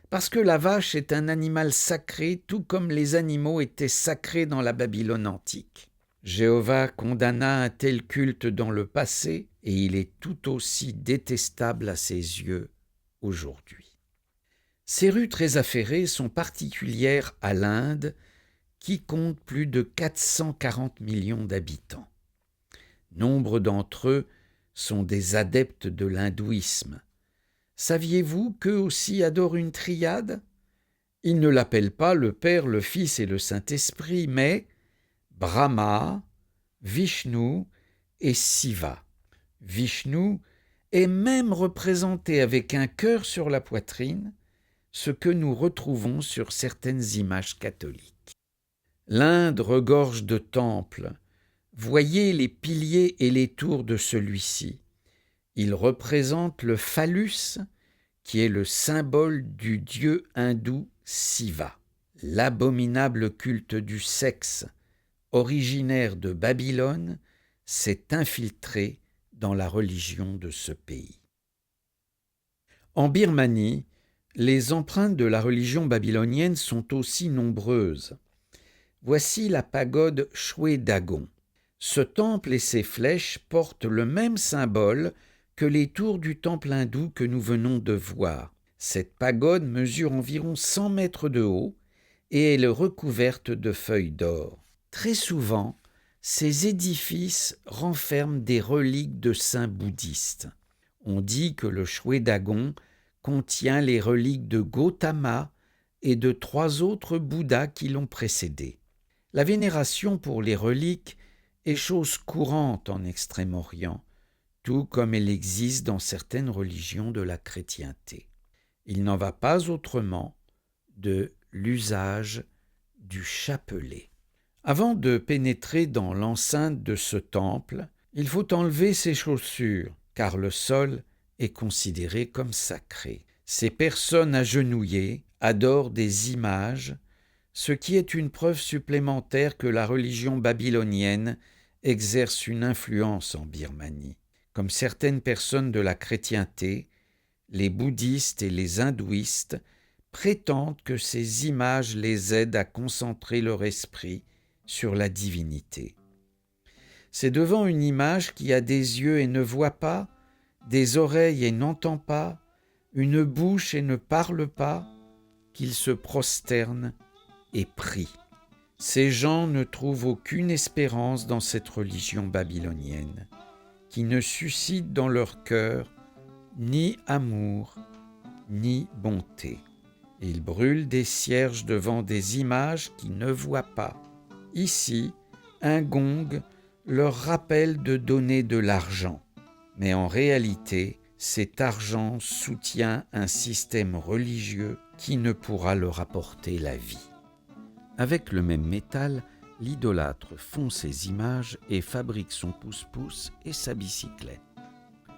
Parce que la vache est un animal sacré, tout comme les animaux étaient sacrés dans la Babylone antique. Jéhovah condamna un tel culte dans le passé et il est tout aussi détestable à ses yeux aujourd'hui. Ces rues très affairées sont particulières à l'Inde, qui compte plus de 440 millions d'habitants. Nombre d'entre eux sont des adeptes de l'hindouisme. Saviez-vous qu'eux aussi adorent une triade ? Ils ne l'appellent pas le Père, le Fils et le Saint-Esprit, mais Brahma, Vishnu et Shiva. Vishnu est même représenté avec un cœur sur la poitrine, ce que nous retrouvons sur certaines images catholiques. L'Inde regorge de temples. Voyez les piliers et les tours de celui-ci. Il représente le phallus, qui est le symbole du dieu hindou Shiva. L'abominable culte du sexe, originaire de Babylone, s'est infiltré dans la religion de ce pays. En Birmanie, les empreintes de la religion babylonienne sont aussi nombreuses. Voici la pagode Shwe Dagon. Ce temple et ses flèches portent le même symbole que les tours du temple hindou que nous venons de voir. Cette pagode mesure environ 100 mètres de haut et est recouverte de feuilles d'or. Très souvent, ces édifices renferment des reliques de saints bouddhistes. On dit que le Shwe Dagon contient les reliques de Gautama et de 3 autres Bouddhas qui l'ont précédé. La vénération pour les reliques est chose courante en Extrême-Orient, tout comme elle existe dans certaines religions de la chrétienté. Il n'en va pas autrement de l'usage du chapelet. Avant de pénétrer dans l'enceinte de ce temple, il faut enlever ses chaussures, car le sol est considéré comme sacré. Ces personnes agenouillées adorent des images, ce qui est une preuve supplémentaire que la religion babylonienne exerce une influence en Birmanie. Comme certaines personnes de la chrétienté, les bouddhistes et les hindouistes prétendent que ces images les aident à concentrer leur esprit sur la divinité. C'est devant une image qui a des yeux et ne voit pas, des oreilles et n'entend pas, une bouche et ne parle pas, qu'ils se prosternent et prient. Ces gens ne trouvent aucune espérance dans cette religion babylonienne, qui ne suscite dans leur cœur ni amour, ni bonté. Ils brûlent des cierges devant des images qui ne voient pas. Ici, un gong leur rappelle de donner de l'argent, mais en réalité, cet argent soutient un système religieux qui ne pourra leur apporter la vie. Avec le même métal, l'idolâtre fond ses images et fabrique son pouce-pouce et sa bicyclette.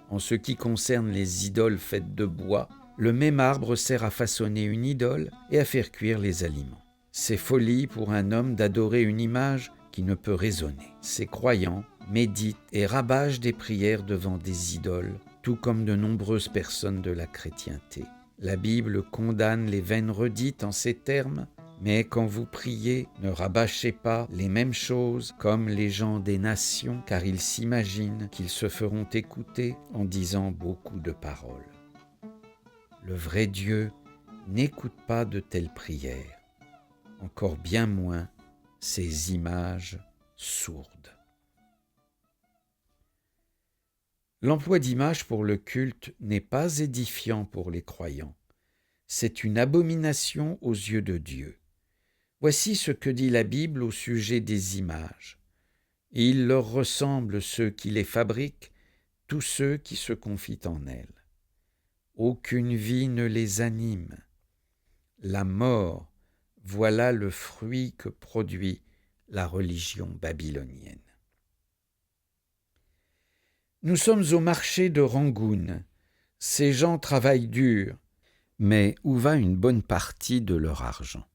En ce qui concerne les idoles faites de bois, le même arbre sert à façonner une idole et à faire cuire les aliments. C'est folie pour un homme d'adorer une image qui ne peut raisonner. Ces croyants méditent et rabâchent des prières devant des idoles, tout comme de nombreuses personnes de la chrétienté. La Bible condamne les vaines redites en ces termes: mais quand vous priez, ne rabâchez pas les mêmes choses comme les gens des nations, car ils s'imaginent qu'ils se feront écouter en disant beaucoup de paroles. Le vrai Dieu n'écoute pas de telles prières, encore bien moins ces images sourdes. L'emploi d'images pour le culte n'est pas édifiant pour les croyants. C'est une abomination aux yeux de Dieu. Voici ce que dit la Bible au sujet des images. Il leur ressemble ceux qui les fabriquent, tous ceux qui se confient en elles. Aucune vie ne les anime. La mort, voilà le fruit que produit la religion babylonienne. Nous sommes au marché de Rangoon. Ces gens travaillent dur, mais où va une bonne partie de leur argent?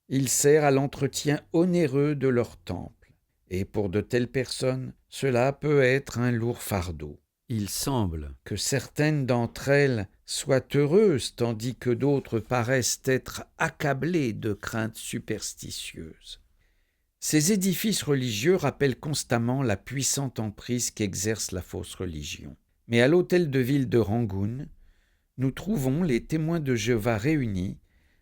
Il sert à l'entretien onéreux de leur temple, et pour de telles personnes, cela peut être un lourd fardeau. Il semble que certaines d'entre elles soient heureuses, tandis que d'autres paraissent être accablées de craintes superstitieuses. Ces édifices religieux rappellent constamment la puissante emprise qu'exerce la fausse religion. Mais à l'hôtel de ville de Rangoon, nous trouvons les témoins de Jéhovah réunis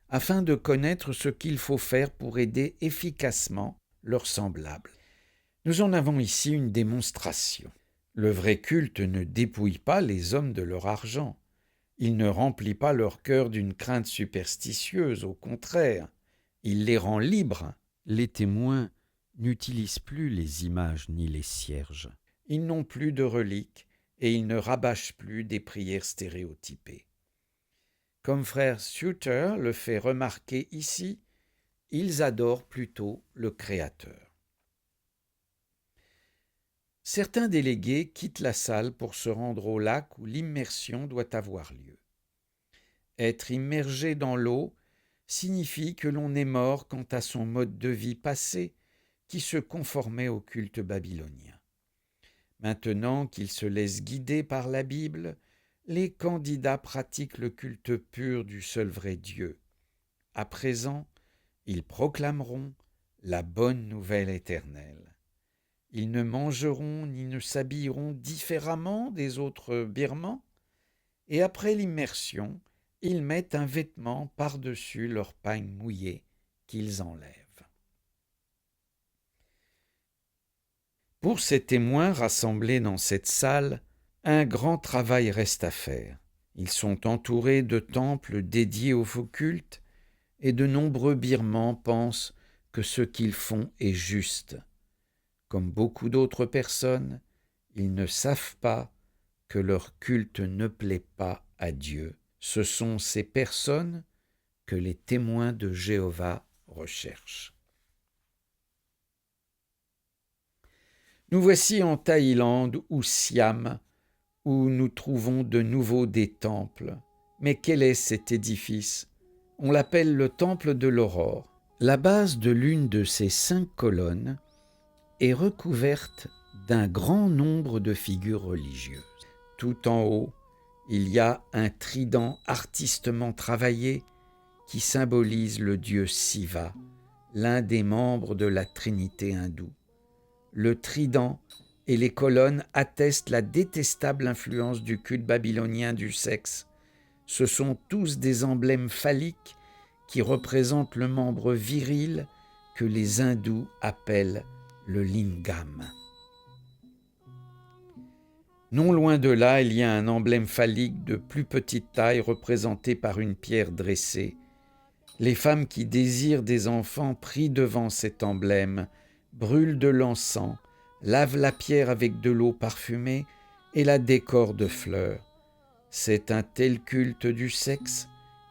afin de connaître ce qu'il faut faire pour aider efficacement leurs semblables. Nous en avons ici une démonstration. Le vrai culte ne dépouille pas les hommes de leur argent. Il ne remplit pas leur cœur d'une crainte superstitieuse, au contraire, il les rend libres. Les témoins n'utilisent plus les images ni les cierges. Ils n'ont plus de reliques et ils ne rabâchent plus des prières stéréotypées. Comme frère Suter le fait remarquer ici, ils adorent plutôt le Créateur. Certains délégués quittent la salle pour se rendre au lac où l'immersion doit avoir lieu. Être immergé dans l'eau signifie que l'on est mort quant à son mode de vie passé qui se conformait au culte babylonien. Maintenant qu'ils se laissent guider par la Bible, les candidats pratiquent le culte pur du seul vrai Dieu. À présent, ils proclameront la bonne nouvelle éternelle. Ils ne mangeront ni ne s'habilleront différemment des autres birmans, et après l'immersion, ils mettent un vêtement par-dessus leur pagne mouillée qu'ils enlèvent. Pour ces témoins rassemblés dans cette salle, un grand travail reste à faire. Ils sont entourés de temples dédiés au faux culte, et de nombreux birmans pensent que ce qu'ils font est juste. Comme beaucoup d'autres personnes, ils ne savent pas que leur culte ne plaît pas à Dieu. Ce sont ces personnes que les témoins de Jéhovah recherchent. Nous voici en Thaïlande ou Siam, où nous trouvons de nouveau des temples. Mais quel est cet édifice? On l'appelle le temple de l'aurore. La base de l'une de ces 5 colonnes est recouverte d'un grand nombre de figures religieuses. Tout en haut, il y a un trident artistement travaillé qui symbolise le dieu Siva, l'un des membres de la Trinité hindoue. Le trident et les colonnes attestent la détestable influence du culte babylonien du sexe. Ce sont tous des emblèmes phalliques qui représentent le membre viril que les hindous appellent le lingam. Non loin de là, il y a un emblème phallique de plus petite taille représenté par une pierre dressée. Les femmes qui désirent des enfants prient devant cet emblème, brûlent de l'encens, lavent la pierre avec de l'eau parfumée et la décorent de fleurs. C'est un tel culte du sexe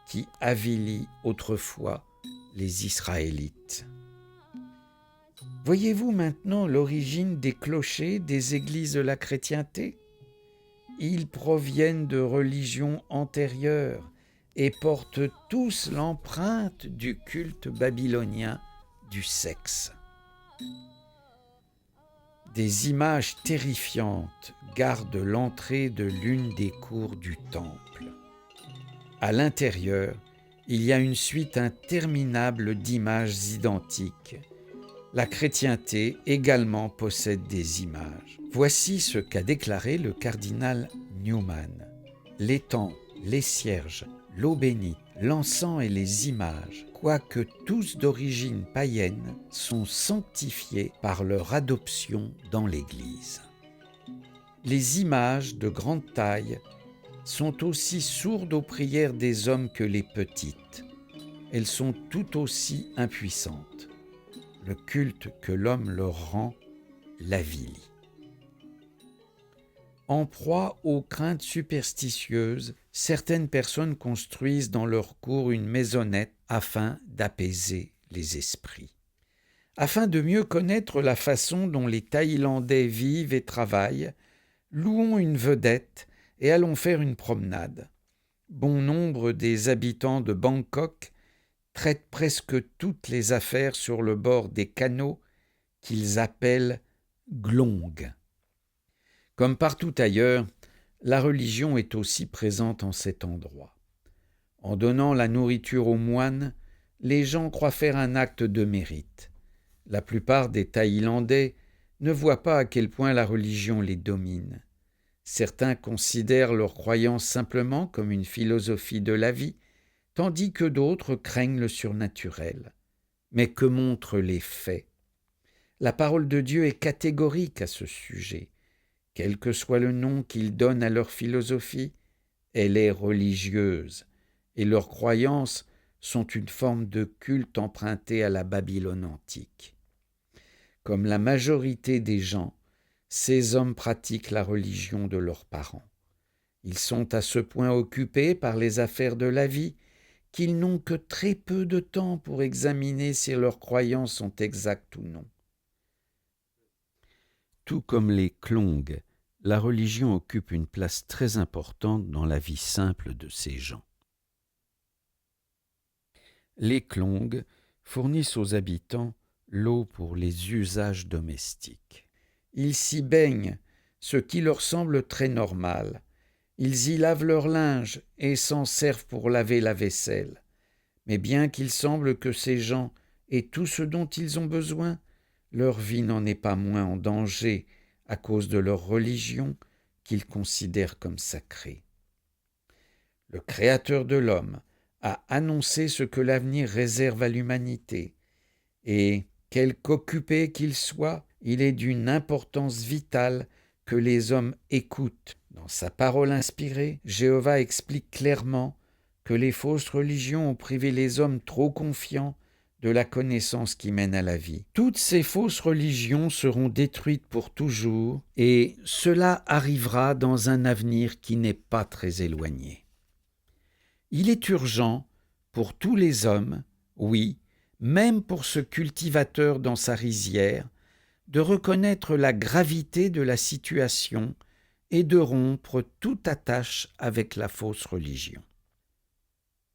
qui avilit autrefois les Israélites. Voyez-vous maintenant l'origine des clochers des églises de la chrétienté? Ils proviennent de religions antérieures et portent tous l'empreinte du culte babylonien du sexe. Des images terrifiantes gardent l'entrée de l'une des cours du temple. À l'intérieur, il y a une suite interminable d'images identiques. La chrétienté également possède des images. Voici ce qu'a déclaré le cardinal Newman. L'étang, les cierges, l'eau bénite, l'encens et les images, quoique tous d'origine païenne, sont sanctifiés par leur adoption dans l'Église. Les images de grande taille sont aussi sourdes aux prières des hommes que les petites. Elles sont tout aussi impuissantes. Le culte que l'homme leur rend l'avilit. En proie aux craintes superstitieuses, certaines personnes construisent dans leur cour une maisonnette afin d'apaiser les esprits. Afin de mieux connaître la façon dont les Thaïlandais vivent et travaillent, louons une vedette et allons faire une promenade. Bon nombre des habitants de Bangkok traitent presque toutes les affaires sur le bord des canaux qu'ils appellent glong. Comme partout ailleurs, la religion est aussi présente en cet endroit. En donnant la nourriture aux moines, les gens croient faire un acte de mérite. La plupart des Thaïlandais ne voient pas à quel point la religion les domine. Certains considèrent leur croyance simplement comme une philosophie de la vie, tandis que d'autres craignent le surnaturel. Mais que montrent les faits? La parole de Dieu est catégorique à ce sujet. Quel que soit le nom qu'ils donnent à leur philosophie, elle est religieuse, et leurs croyances sont une forme de culte empruntée à la Babylone antique. Comme la majorité des gens, ces hommes pratiquent la religion de leurs parents. Ils sont à ce point occupés par les affaires de la vie qu'ils n'ont que très peu de temps pour examiner si leurs croyances sont exactes ou non. Tout comme les Klong, la religion occupe une place très importante dans la vie simple de ces gens. Les Klong fournissent aux habitants l'eau pour les usages domestiques. Ils s'y baignent, ce qui leur semble très normal. Ils y lavent leur linge et s'en servent pour laver la vaisselle. Mais bien qu'il semble que ces gens aient tout ce dont ils ont besoin, leur vie n'en est pas moins en danger à cause de leur religion qu'ils considèrent comme sacrée. Le Créateur de l'homme a annoncé ce que l'avenir réserve à l'humanité, et, quelque occupé qu'il soit, il est d'une importance vitale que les hommes écoutent. Dans sa parole inspirée, Jéhovah explique clairement que les fausses religions ont privé les hommes trop confiants de la connaissance qui mène à la vie. Toutes ces fausses religions seront détruites pour toujours, et cela arrivera dans un avenir qui n'est pas très éloigné. Il est urgent pour tous les hommes, oui, même pour ce cultivateur dans sa rizière, de reconnaître la gravité de la situation et de rompre toute attache avec la fausse religion.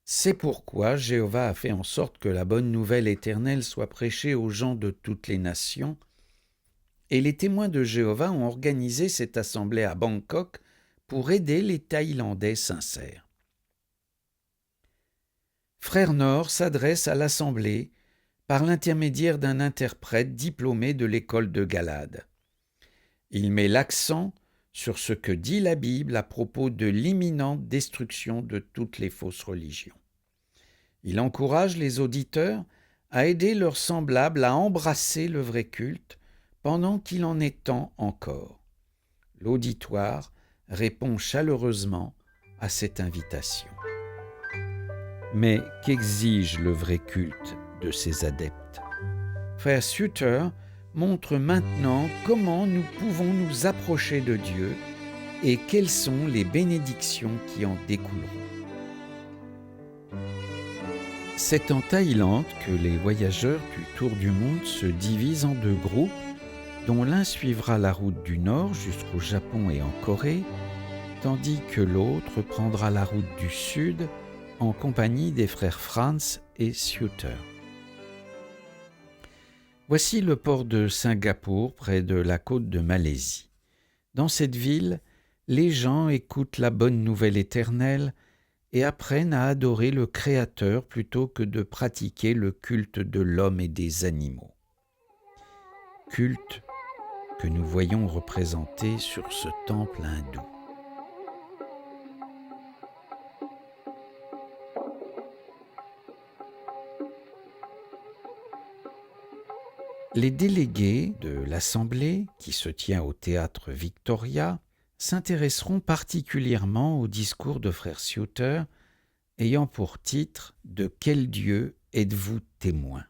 C'est pourquoi Jéhovah a fait en sorte que la bonne nouvelle éternelle soit prêchée aux gens de toutes les nations, et les témoins de Jéhovah ont organisé cette assemblée à Bangkok pour aider les Thaïlandais sincères. Frère Nord s'adresse à l'assemblée par l'intermédiaire d'un interprète diplômé de l'école de Galade. Il met l'accent sur ce que dit la Bible à propos de l'imminente destruction de toutes les fausses religions. Il encourage les auditeurs à aider leurs semblables à embrasser le vrai culte pendant qu'il en est temps encore. L'auditoire répond chaleureusement à cette invitation. Mais qu'exige le vrai culte de ses adeptes? Frère Suter montre maintenant comment nous pouvons nous approcher de Dieu et quelles sont les bénédictions qui en découleront. C'est en Thaïlande que les voyageurs du Tour du Monde se divisent en 2 groupes, dont l'un suivra la route du Nord jusqu'au Japon et en Corée, tandis que l'autre prendra la route du Sud en compagnie des frères Franz et Suter. Voici le port de Singapour, près de la côte de Malaisie. Dans cette ville, les gens écoutent la bonne nouvelle éternelle et apprennent à adorer le Créateur plutôt que de pratiquer le culte de l'homme et des animaux. Culte que nous voyons représenté sur ce temple hindou. Les délégués de l'Assemblée, qui se tient au théâtre Victoria, s'intéresseront particulièrement au discours de frère Suter, ayant pour titre « De quel Dieu êtes-vous témoin ?»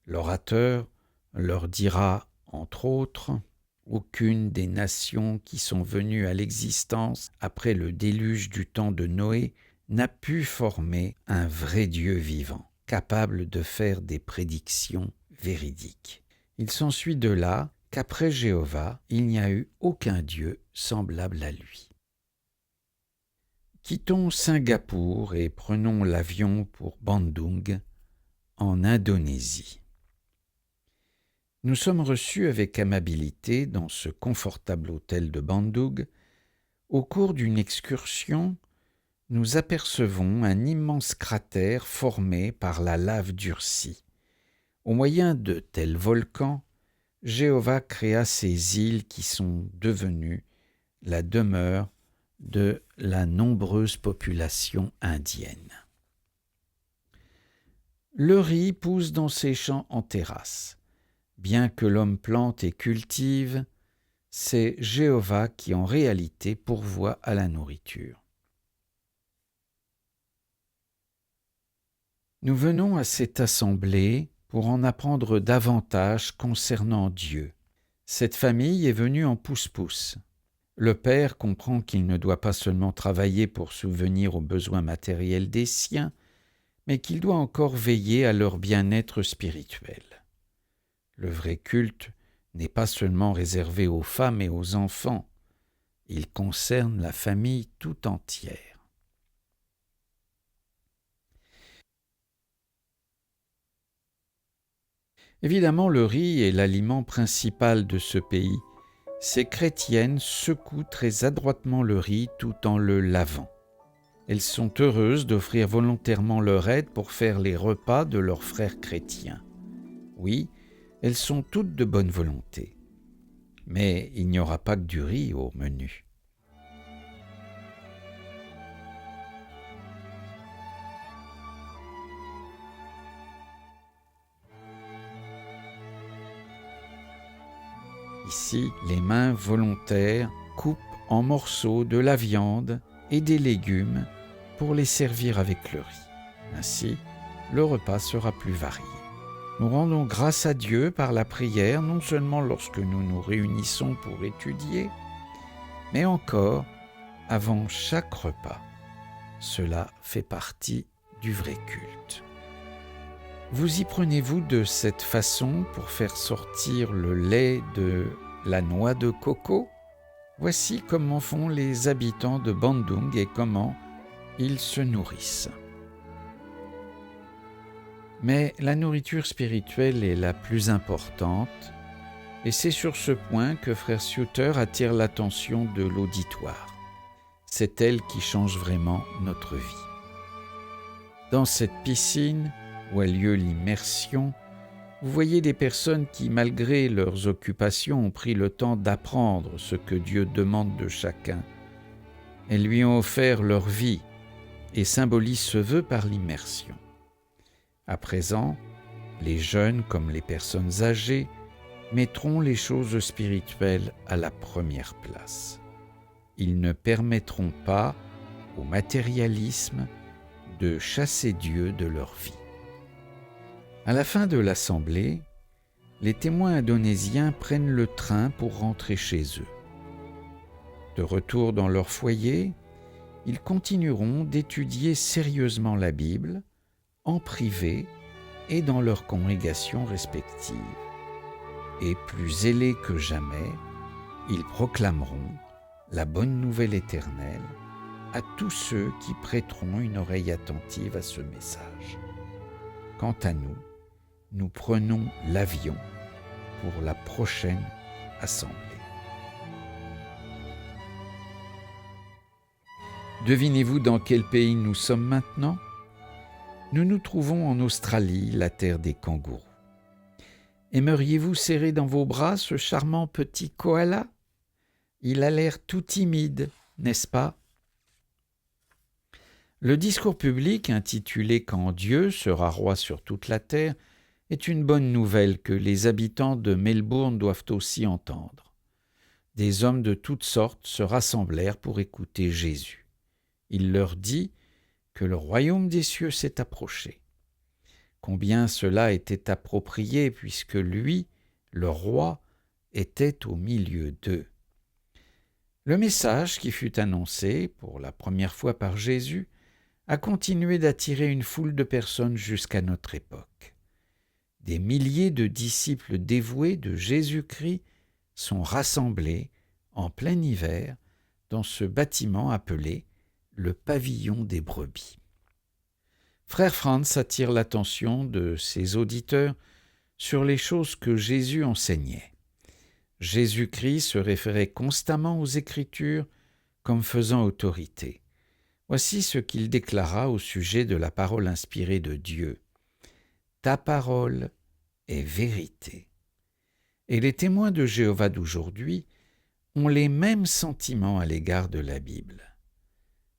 L'orateur leur dira, entre autres, « Aucune des nations qui sont venues à l'existence après le déluge du temps de Noé n'a pu former un vrai Dieu vivant, capable de faire des prédictions véridiques. Il s'ensuit de là qu'après Jéhovah, il n'y a eu aucun Dieu semblable à lui. » Quittons Singapour et prenons l'avion pour Bandung, en Indonésie. Nous sommes reçus avec amabilité dans ce confortable hôtel de Bandung. Au cours d'une excursion, nous apercevons un immense cratère formé par la lave durcie. Au moyen de tels volcans, Jéhovah créa ces îles qui sont devenues la demeure de la nombreuse population indienne. Le riz pousse dans ces champs en terrasse. Bien que l'homme plante et cultive, c'est Jéhovah qui en réalité pourvoit à la nourriture. Nous venons à cette assemblée pour en apprendre davantage concernant Dieu. Cette famille est venue en pousse-pousse. Le père comprend qu'il ne doit pas seulement travailler pour subvenir aux besoins matériels des siens, mais qu'il doit encore veiller à leur bien-être spirituel. Le vrai culte n'est pas seulement réservé aux femmes et aux enfants, il concerne la famille tout entière. Évidemment, le riz est l'aliment principal de ce pays. Ces chrétiennes secouent très adroitement le riz tout en le lavant. Elles sont heureuses d'offrir volontairement leur aide pour faire les repas de leurs frères chrétiens. Oui, elles sont toutes de bonne volonté. Mais il n'y aura pas que du riz au menu. Ici, les mains volontaires coupent en morceaux de la viande et des légumes pour les servir avec le riz. Ainsi, le repas sera plus varié. Nous rendons grâce à Dieu par la prière, non seulement lorsque nous nous réunissons pour étudier, mais encore avant chaque repas. Cela fait partie du vrai culte. Vous y prenez-vous de cette façon pour faire sortir le lait de la noix de coco ? Voici comment font les habitants de Bandung et comment ils se nourrissent. Mais la nourriture spirituelle est la plus importante, et c'est sur ce point que frère Suter attire l'attention de l'auditoire. C'est elle qui change vraiment notre vie. Dans cette piscine, où a lieu l'immersion, vous voyez des personnes qui, malgré leurs occupations, ont pris le temps d'apprendre ce que Dieu demande de chacun. Elles lui ont offert leur vie et symbolisent ce vœu par l'immersion. À présent, les jeunes comme les personnes âgées mettront les choses spirituelles à la première place. Ils ne permettront pas au matérialisme de chasser Dieu de leur vie. À la fin de l'assemblée, les témoins indonésiens prennent le train pour rentrer chez eux. De retour dans leur foyer, ils continueront d'étudier sérieusement la Bible en privé et dans leurs congrégations respectives. Et plus zélés que jamais, ils proclameront la bonne nouvelle éternelle à tous ceux qui prêteront une oreille attentive à ce message. Quant à nous, nous prenons l'avion pour la prochaine assemblée. Devinez-vous dans quel pays nous sommes maintenant ? Nous nous trouvons en Australie, la terre des kangourous. Aimeriez-vous serrer dans vos bras ce charmant petit koala ? Il a l'air tout timide, n'est-ce pas ? Le discours public intitulé « Quand Dieu sera roi sur toute la terre » est une bonne nouvelle que les habitants de Melbourne doivent aussi entendre. Des hommes de toutes sortes se rassemblèrent pour écouter Jésus. Il leur dit que le royaume des cieux s'est approché. Combien cela était approprié puisque lui, le roi, était au milieu d'eux. Le message qui fut annoncé pour la première fois par Jésus a continué d'attirer une foule de personnes jusqu'à notre époque. Des milliers de disciples dévoués de Jésus-Christ sont rassemblés en plein hiver dans ce bâtiment appelé le pavillon des brebis. Frère Franz attire l'attention de ses auditeurs sur les choses que Jésus enseignait. Jésus-Christ se référait constamment aux Écritures comme faisant autorité. Voici ce qu'il déclara au sujet de la parole inspirée de Dieu. « Ta parole est vérité. » Et les témoins de Jéhovah d'aujourd'hui ont les mêmes sentiments à l'égard de la Bible.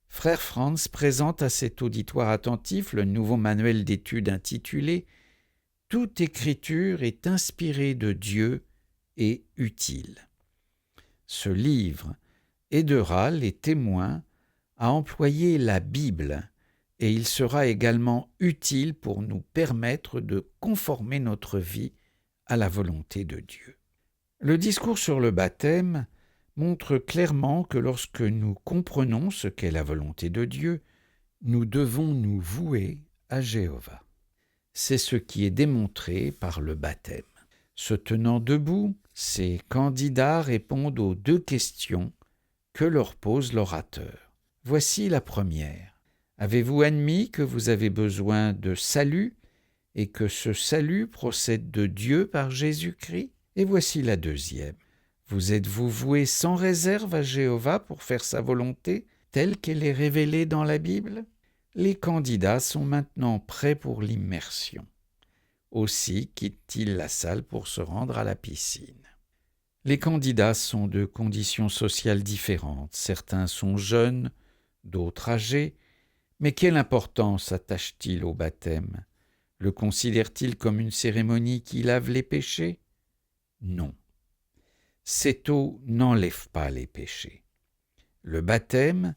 Frère Franz présente à cet auditoire attentif le nouveau manuel d'études intitulé « Toute écriture est inspirée de Dieu et utile ». Ce livre aidera les témoins à employer la Bible et il sera également utile pour nous permettre de conformer notre vie à la volonté de Dieu. Le discours sur le baptême montre clairement que lorsque nous comprenons ce qu'est la volonté de Dieu, nous devons nous vouer à Jéhovah. C'est ce qui est démontré par le baptême. Se tenant debout, ces candidats répondent aux deux questions que leur pose l'orateur. Voici la première. Avez-vous admis que vous avez besoin de salut et que ce salut procède de Dieu par Jésus-Christ ? Et voici la deuxième. Vous êtes-vous voué sans réserve à Jéhovah pour faire sa volonté, telle qu'elle est révélée dans la Bible ? Les candidats sont maintenant prêts pour l'immersion. Aussi quittent-ils la salle pour se rendre à la piscine. Les candidats sont de conditions sociales différentes. Certains sont jeunes, d'autres âgés. Mais quelle importance attachent-ils au baptême ? Le considèrent-ils comme une cérémonie qui lave les péchés ? Non. Cette eau n'enlève pas les péchés. Le baptême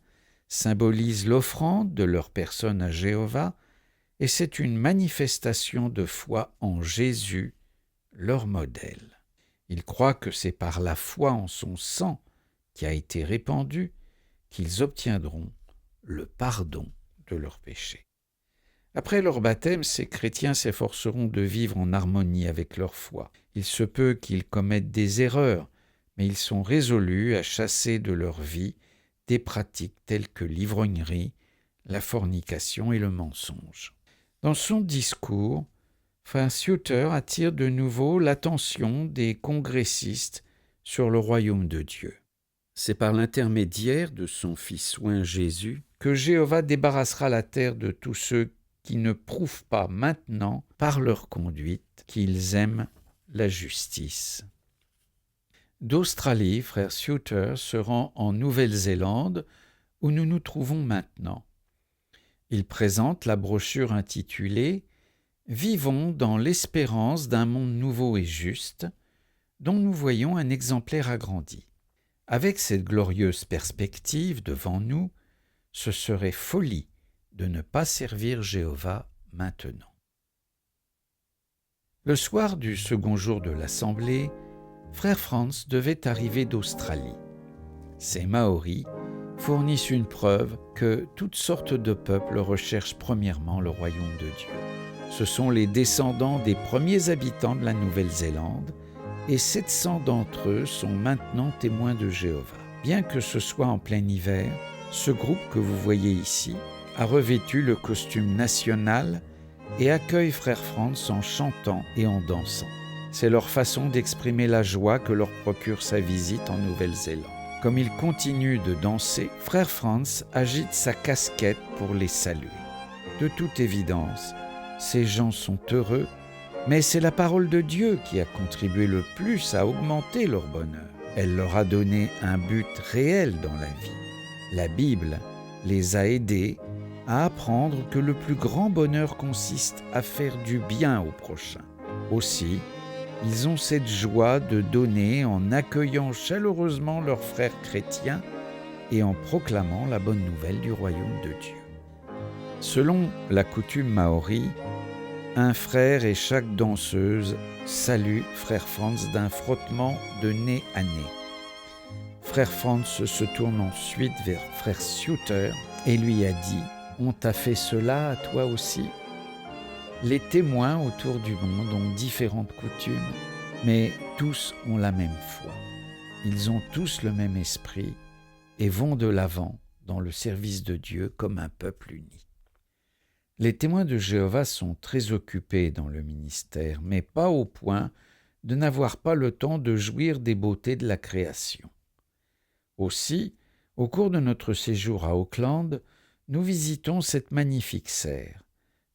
symbolise l'offrande de leur personne à Jéhovah et c'est une manifestation de foi en Jésus, leur modèle. Ils croient que c'est par la foi en son sang qui a été répandu qu'ils obtiendront le pardon de leurs péchés. Après leur baptême, ces chrétiens s'efforceront de vivre en harmonie avec leur foi. Il se peut qu'ils commettent des erreurs, mais ils sont résolus à chasser de leur vie des pratiques telles que l'ivrognerie, la fornication et le mensonge. Dans son discours, Frère Suter attire de nouveau l'attention des congressistes sur le royaume de Dieu. C'est par l'intermédiaire de son Fils oint Jésus que Jéhovah débarrassera la terre de tous ceux qui ne prouvent pas maintenant, par leur conduite, qu'ils aiment la justice. D'Australie, Frère Suter se rend en Nouvelle-Zélande, où nous nous trouvons maintenant. Il présente la brochure intitulée « Vivons dans l'espérance d'un monde nouveau et juste », dont nous voyons un exemplaire agrandi. Avec cette glorieuse perspective devant nous, ce serait folie de ne pas servir Jéhovah maintenant. Le soir du second jour de l'Assemblée, Frère Franz devait arriver d'Australie. Ces Maoris fournissent une preuve que toutes sortes de peuples recherchent premièrement le royaume de Dieu. Ce sont les descendants des premiers habitants de la Nouvelle-Zélande et 700 d'entre eux sont maintenant témoins de Jéhovah. Bien que ce soit en plein hiver, ce groupe que vous voyez ici a revêtu le costume national et accueille Frère Franz en chantant et en dansant. C'est leur façon d'exprimer la joie que leur procure sa visite en Nouvelle-Zélande. Comme ils continuent de danser, Frère Franz agite sa casquette pour les saluer. De toute évidence, ces gens sont heureux, mais c'est la parole de Dieu qui a contribué le plus à augmenter leur bonheur. Elle leur a donné un but réel dans la vie. La Bible les a aidés à apprendre que le plus grand bonheur consiste à faire du bien au prochain. Aussi, ils ont cette joie de donner en accueillant chaleureusement leurs frères chrétiens et en proclamant la bonne nouvelle du royaume de Dieu. Selon la coutume maori, un frère et chaque danseuse saluent Frère Franz d'un frottement de nez à nez. Frère Franz se tourne ensuite vers Frère Suter et lui a dit « On t'a fait cela à toi aussi ?» Les témoins autour du monde ont différentes coutumes, mais tous ont la même foi. Ils ont tous le même esprit et vont de l'avant dans le service de Dieu comme un peuple uni. Les témoins de Jéhovah sont très occupés dans le ministère, mais pas au point de n'avoir pas le temps de jouir des beautés de la création. Aussi, au cours de notre séjour à Auckland, nous visitons cette magnifique serre.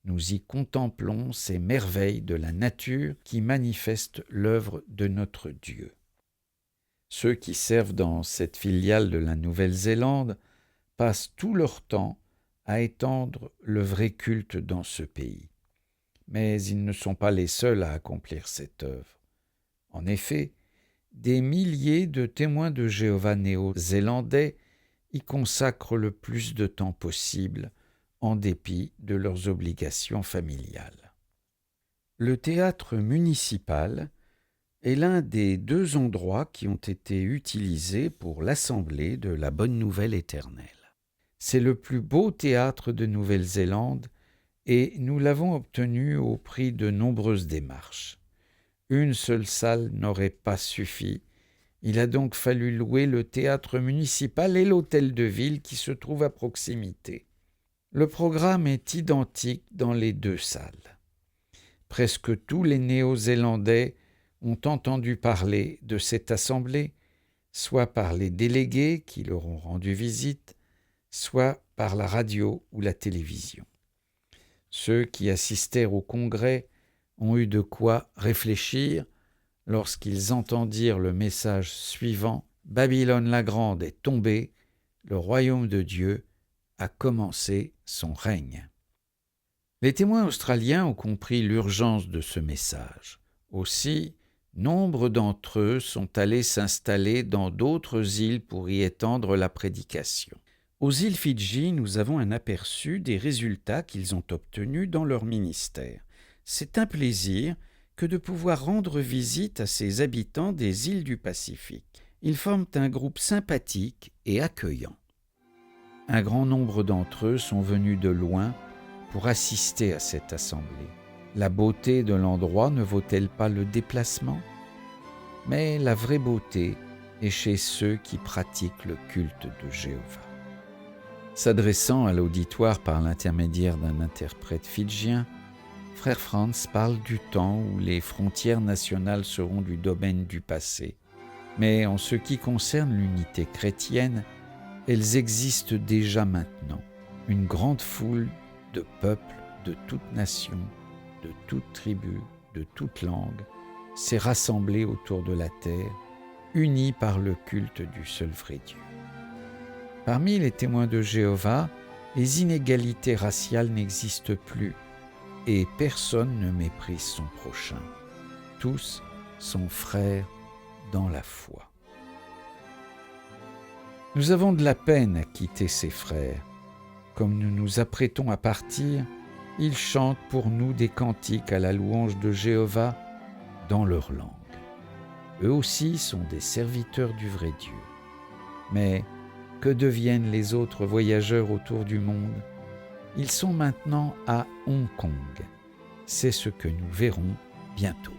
Nous y contemplons ces merveilles de la nature qui manifestent l'œuvre de notre Dieu. Ceux qui servent dans cette filiale de la Nouvelle-Zélande passent tout leur temps à étendre le vrai culte dans ce pays. Mais ils ne sont pas les seuls à accomplir cette œuvre. En effet, des milliers de témoins de Jéhovah néo-zélandais y consacrent le plus de temps possible en dépit de leurs obligations familiales. Le théâtre municipal est l'un des 2 endroits qui ont été utilisés pour l'Assemblée de la Bonne Nouvelle éternelle. C'est le plus beau théâtre de Nouvelle-Zélande et nous l'avons obtenu au prix de nombreuses démarches. Une seule salle n'aurait pas suffi. Il a donc fallu louer le théâtre municipal et l'hôtel de ville qui se trouve à proximité. Le programme est identique dans les 2 salles. Presque tous les Néo-Zélandais ont entendu parler de cette assemblée, soit par les délégués qui leur ont rendu visite, soit par la radio ou la télévision. Ceux qui assistèrent au congrès ont eu de quoi réfléchir lorsqu'ils entendirent le message suivant « Babylone la Grande est tombée, le royaume de Dieu a commencé son règne ». Les témoins australiens ont compris l'urgence de ce message. Aussi, nombre d'entre eux sont allés s'installer dans d'autres îles pour y étendre la prédication. Aux îles Fidji, nous avons un aperçu des résultats qu'ils ont obtenus dans leur ministère. C'est un plaisir que de pouvoir rendre visite à ces habitants des îles du Pacifique. Ils forment un groupe sympathique et accueillant. Un grand nombre d'entre eux sont venus de loin pour assister à cette assemblée. La beauté de l'endroit ne vaut-elle pas le déplacement ? Mais la vraie beauté est chez ceux qui pratiquent le culte de Jéhovah. S'adressant à l'auditoire par l'intermédiaire d'un interprète fidjien, Frère Franz parle du temps où les frontières nationales seront du domaine du passé. Mais en ce qui concerne l'unité chrétienne, elles existent déjà maintenant. Une grande foule de peuples, de toute nation, de toute tribu, de toute langue, s'est rassemblée autour de la terre, unie par le culte du seul vrai Dieu. Parmi les témoins de Jéhovah, les inégalités raciales n'existent plus et personne ne méprise son prochain. Tous sont frères dans la foi. Nous avons de la peine à quitter ces frères. Comme nous nous apprêtons à partir, ils chantent pour nous des cantiques à la louange de Jéhovah dans leur langue. Eux aussi sont des serviteurs du vrai Dieu. Mais Que deviennent les autres voyageurs autour du monde? Ils sont maintenant à Hong Kong. C'est ce que nous verrons bientôt.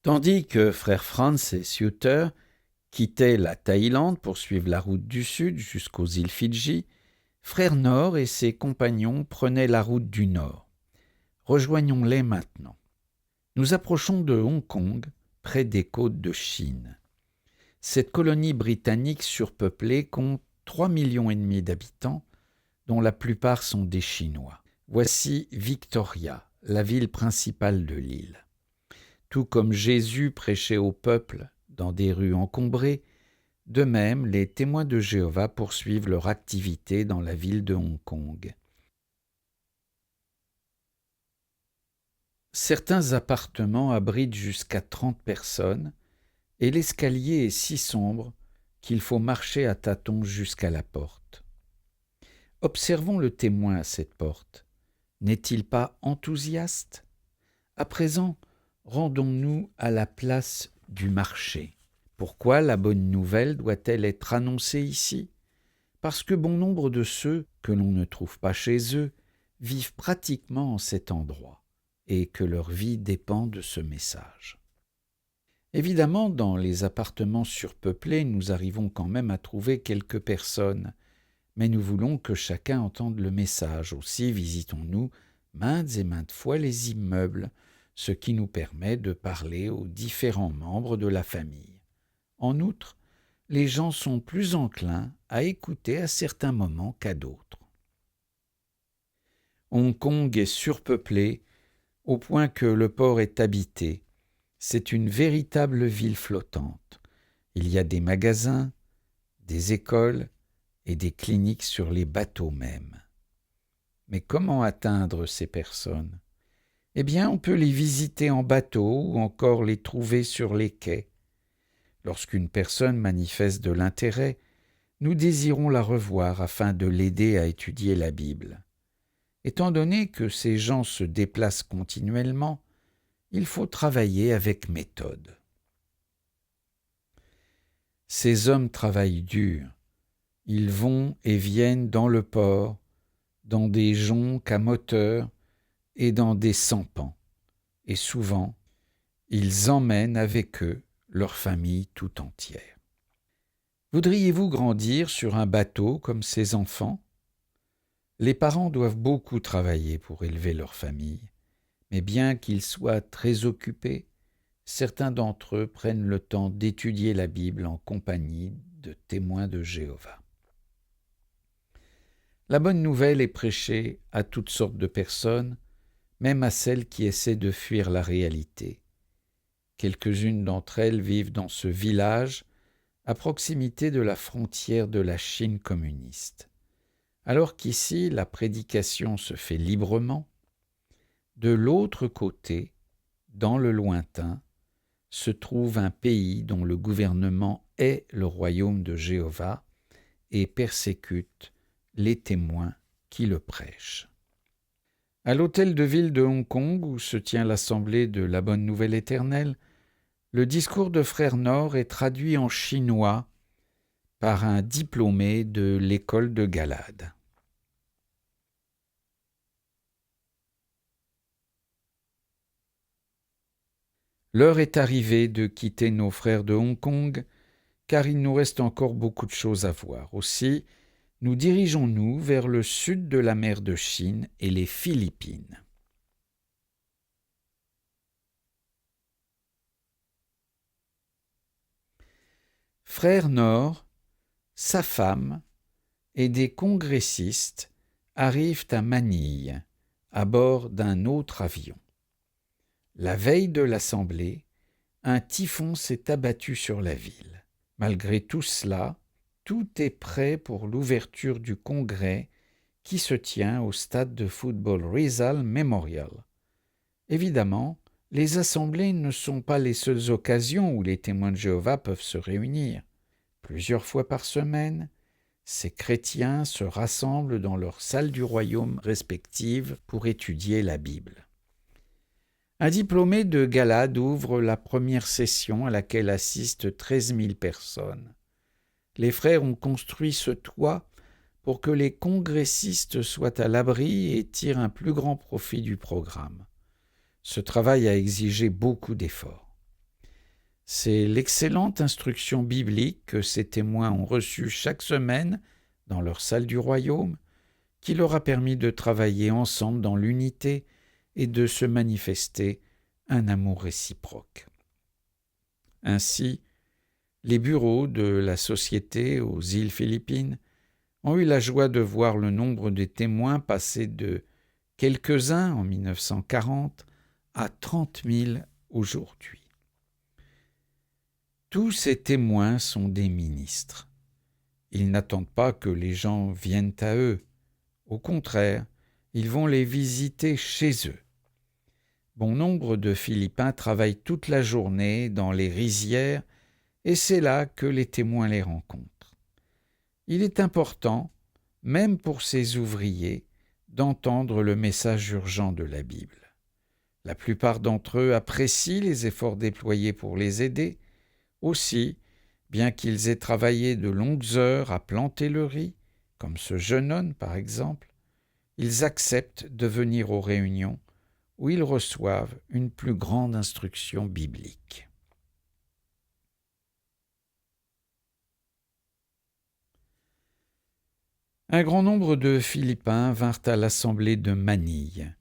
Tandis que frère Franz et Suter quittaient la Thaïlande pour suivre la route du sud jusqu'aux îles Fidji, frère Nord et ses compagnons prenaient la route du nord. Rejoignons-les maintenant. Nous approchons de Hong Kong, près des côtes de Chine. Cette colonie britannique surpeuplée compte 3,5 millions d'habitants, dont la plupart sont des Chinois. Voici Victoria, la ville principale de l'île. Tout comme Jésus prêchait au peuple dans des rues encombrées, de même les témoins de Jéhovah poursuivent leur activité dans la ville de Hong Kong. Certains appartements abritent jusqu'à 30 personnes et l'escalier est si sombre qu'il faut marcher à tâtons jusqu'à la porte. Observons le témoin à cette porte. N'est-il pas enthousiaste? À présent, rendons-nous à la place du marché. Pourquoi la bonne nouvelle doit-elle être annoncée ici? Parce que bon nombre de ceux que l'on ne trouve pas chez eux vivent pratiquement en cet endroit et que leur vie dépend de ce message. Évidemment, dans les appartements surpeuplés, nous arrivons quand même à trouver quelques personnes, mais nous voulons que chacun entende le message. Aussi visitons-nous maintes et maintes fois les immeubles, ce qui nous permet de parler aux différents membres de la famille. En outre, les gens sont plus enclins à écouter à certains moments qu'à d'autres. Hong Kong est surpeuplé au point que le port est habité. C'est une véritable ville flottante. Il y a des magasins, des écoles et des cliniques sur les bateaux même. Mais comment atteindre ces personnes? Eh bien, on peut les visiter en bateau ou encore les trouver sur les quais. Lorsqu'une personne manifeste de l'intérêt, nous désirons la revoir afin de l'aider à étudier la Bible. Étant donné que ces gens se déplacent continuellement, il faut travailler avec méthode. Ces hommes travaillent dur. Ils vont et viennent dans le port, dans des jonques à moteur et dans des sampans. Et souvent, ils emmènent avec eux leur famille tout entière. Voudriez-vous grandir sur un bateau comme ces enfants? Les parents doivent beaucoup travailler pour élever leur famille, mais bien qu'ils soient très occupés, certains d'entre eux prennent le temps d'étudier la Bible en compagnie de témoins de Jéhovah. La bonne nouvelle est prêchée à toutes sortes de personnes, même à celles qui essaient de fuir la réalité. Quelques-unes d'entre elles vivent dans ce village, à proximité de la frontière de la Chine communiste. Alors qu'ici, la prédication se fait librement, de l'autre côté, dans le lointain, se trouve un pays dont le gouvernement est le royaume de Jéhovah et persécute les témoins qui le prêchent. À l'hôtel de ville de Hong Kong, où se tient l'assemblée de la Bonne Nouvelle Éternelle, le discours de Frère Nord est traduit en chinois par un diplômé de l'école de Galade. L'heure est arrivée de quitter nos frères de Hong Kong, car il nous reste encore beaucoup de choses à voir. Aussi, nous dirigeons-nous vers le sud de la mer de Chine et les Philippines. Frère Nord, sa femme et des congressistes arrivent à Manille, à bord d'un autre avion. La veille de l'Assemblée, un typhon s'est abattu sur la ville. Malgré tout cela, tout est prêt pour l'ouverture du congrès qui se tient au stade de football Rizal Memorial. Évidemment, les assemblées ne sont pas les seules occasions où les témoins de Jéhovah peuvent se réunir. Plusieurs fois par semaine, ces chrétiens se rassemblent dans leurs salles du royaume respectives pour étudier la Bible. Un diplômé de Galade ouvre la première session à laquelle assistent 13 000 personnes. Les frères ont construit ce toit pour que les congressistes soient à l'abri et tirent un plus grand profit du programme. Ce travail a exigé beaucoup d'efforts. C'est l'excellente instruction biblique que ces témoins ont reçue chaque semaine dans leur salle du royaume qui leur a permis de travailler ensemble dans l'unité et de se manifester un amour réciproque. Ainsi, les bureaux de la Société aux îles Philippines ont eu la joie de voir le nombre des témoins passer de quelques-uns en 1940 à 30 000 aujourd'hui. Tous ces témoins sont des ministres. Ils n'attendent pas que les gens viennent à eux. Au contraire, ils vont les visiter chez eux. Bon nombre de Philippins travaillent toute la journée dans les rizières et c'est là que les témoins les rencontrent. Il est important, même pour ces ouvriers, d'entendre le message urgent de la Bible. La plupart d'entre eux apprécient les efforts déployés pour les aider. Aussi, bien qu'ils aient travaillé de longues heures à planter le riz, comme ce jeune homme par exemple, ils acceptent de venir aux réunions où ils reçoivent une plus grande instruction biblique. Un grand nombre de Philippins vinrent à l'assemblée de Manille.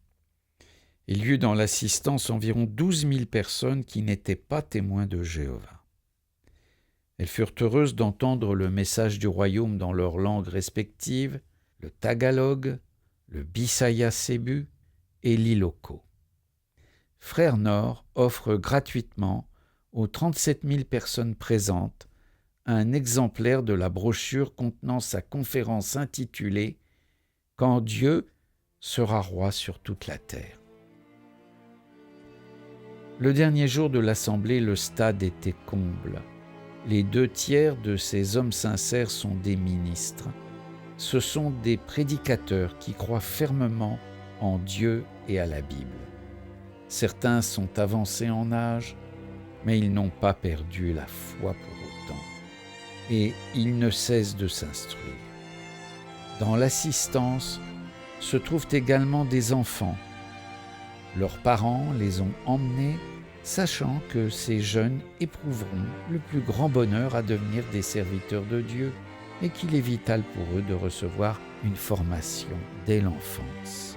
Il y eut dans l'assistance environ 12 000 personnes qui n'étaient pas témoins de Jéhovah. Elles furent heureuses d'entendre le message du royaume dans leurs langues respectives, le tagalog, le bisaya cebu et l'ilocco. Frère Nord offre gratuitement aux 37 000 personnes présentes un exemplaire de la brochure contenant sa conférence intitulée « Quand Dieu sera roi sur toute la terre ». Le dernier jour de l'assemblée, le stade était comble. Les 2/3 de ces hommes sincères sont des ministres. Ce sont des prédicateurs qui croient fermement en Dieu et à la Bible. Certains sont avancés en âge, mais ils n'ont pas perdu la foi pour autant. Et ils ne cessent de s'instruire. Dans l'assistance se trouvent également des enfants. Leurs parents les ont emmenés, sachant que ces jeunes éprouveront le plus grand bonheur à devenir des serviteurs de Dieu et qu'il est vital pour eux de recevoir une formation dès l'enfance.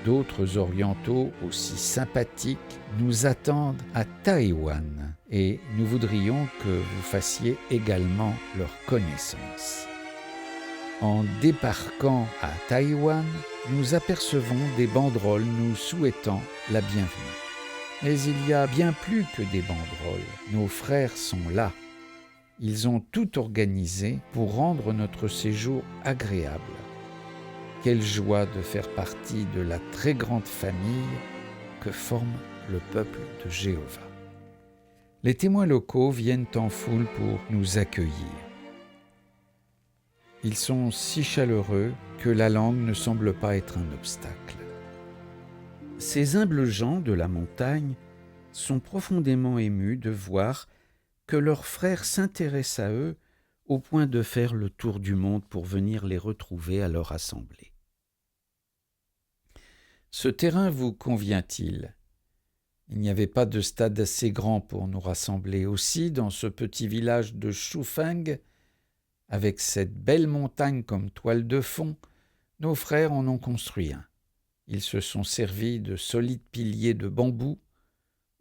D'autres orientaux aussi sympathiques nous attendent à Taïwan et nous voudrions que vous fassiez également leur connaissance. En débarquant à Taïwan, nous apercevons des banderoles nous souhaitant la bienvenue. Mais il y a bien plus que des banderoles. Nos frères sont là. Ils ont tout organisé pour rendre notre séjour agréable. Quelle joie de faire partie de la très grande famille que forme le peuple de Jéhovah. Les témoins locaux viennent en foule pour nous accueillir. Ils sont si chaleureux que la langue ne semble pas être un obstacle. Ces humbles gens de la montagne sont profondément émus de voir que leurs frères s'intéressent à eux au point de faire le tour du monde pour venir les retrouver à leur assemblée. Ce terrain vous convient-il ? Il n'y avait pas de stade assez grand pour nous rassembler. Aussi, dans ce petit village de Chufeng, avec cette belle montagne comme toile de fond, nos frères en ont construit un. Ils se sont servis de solides piliers de bambou,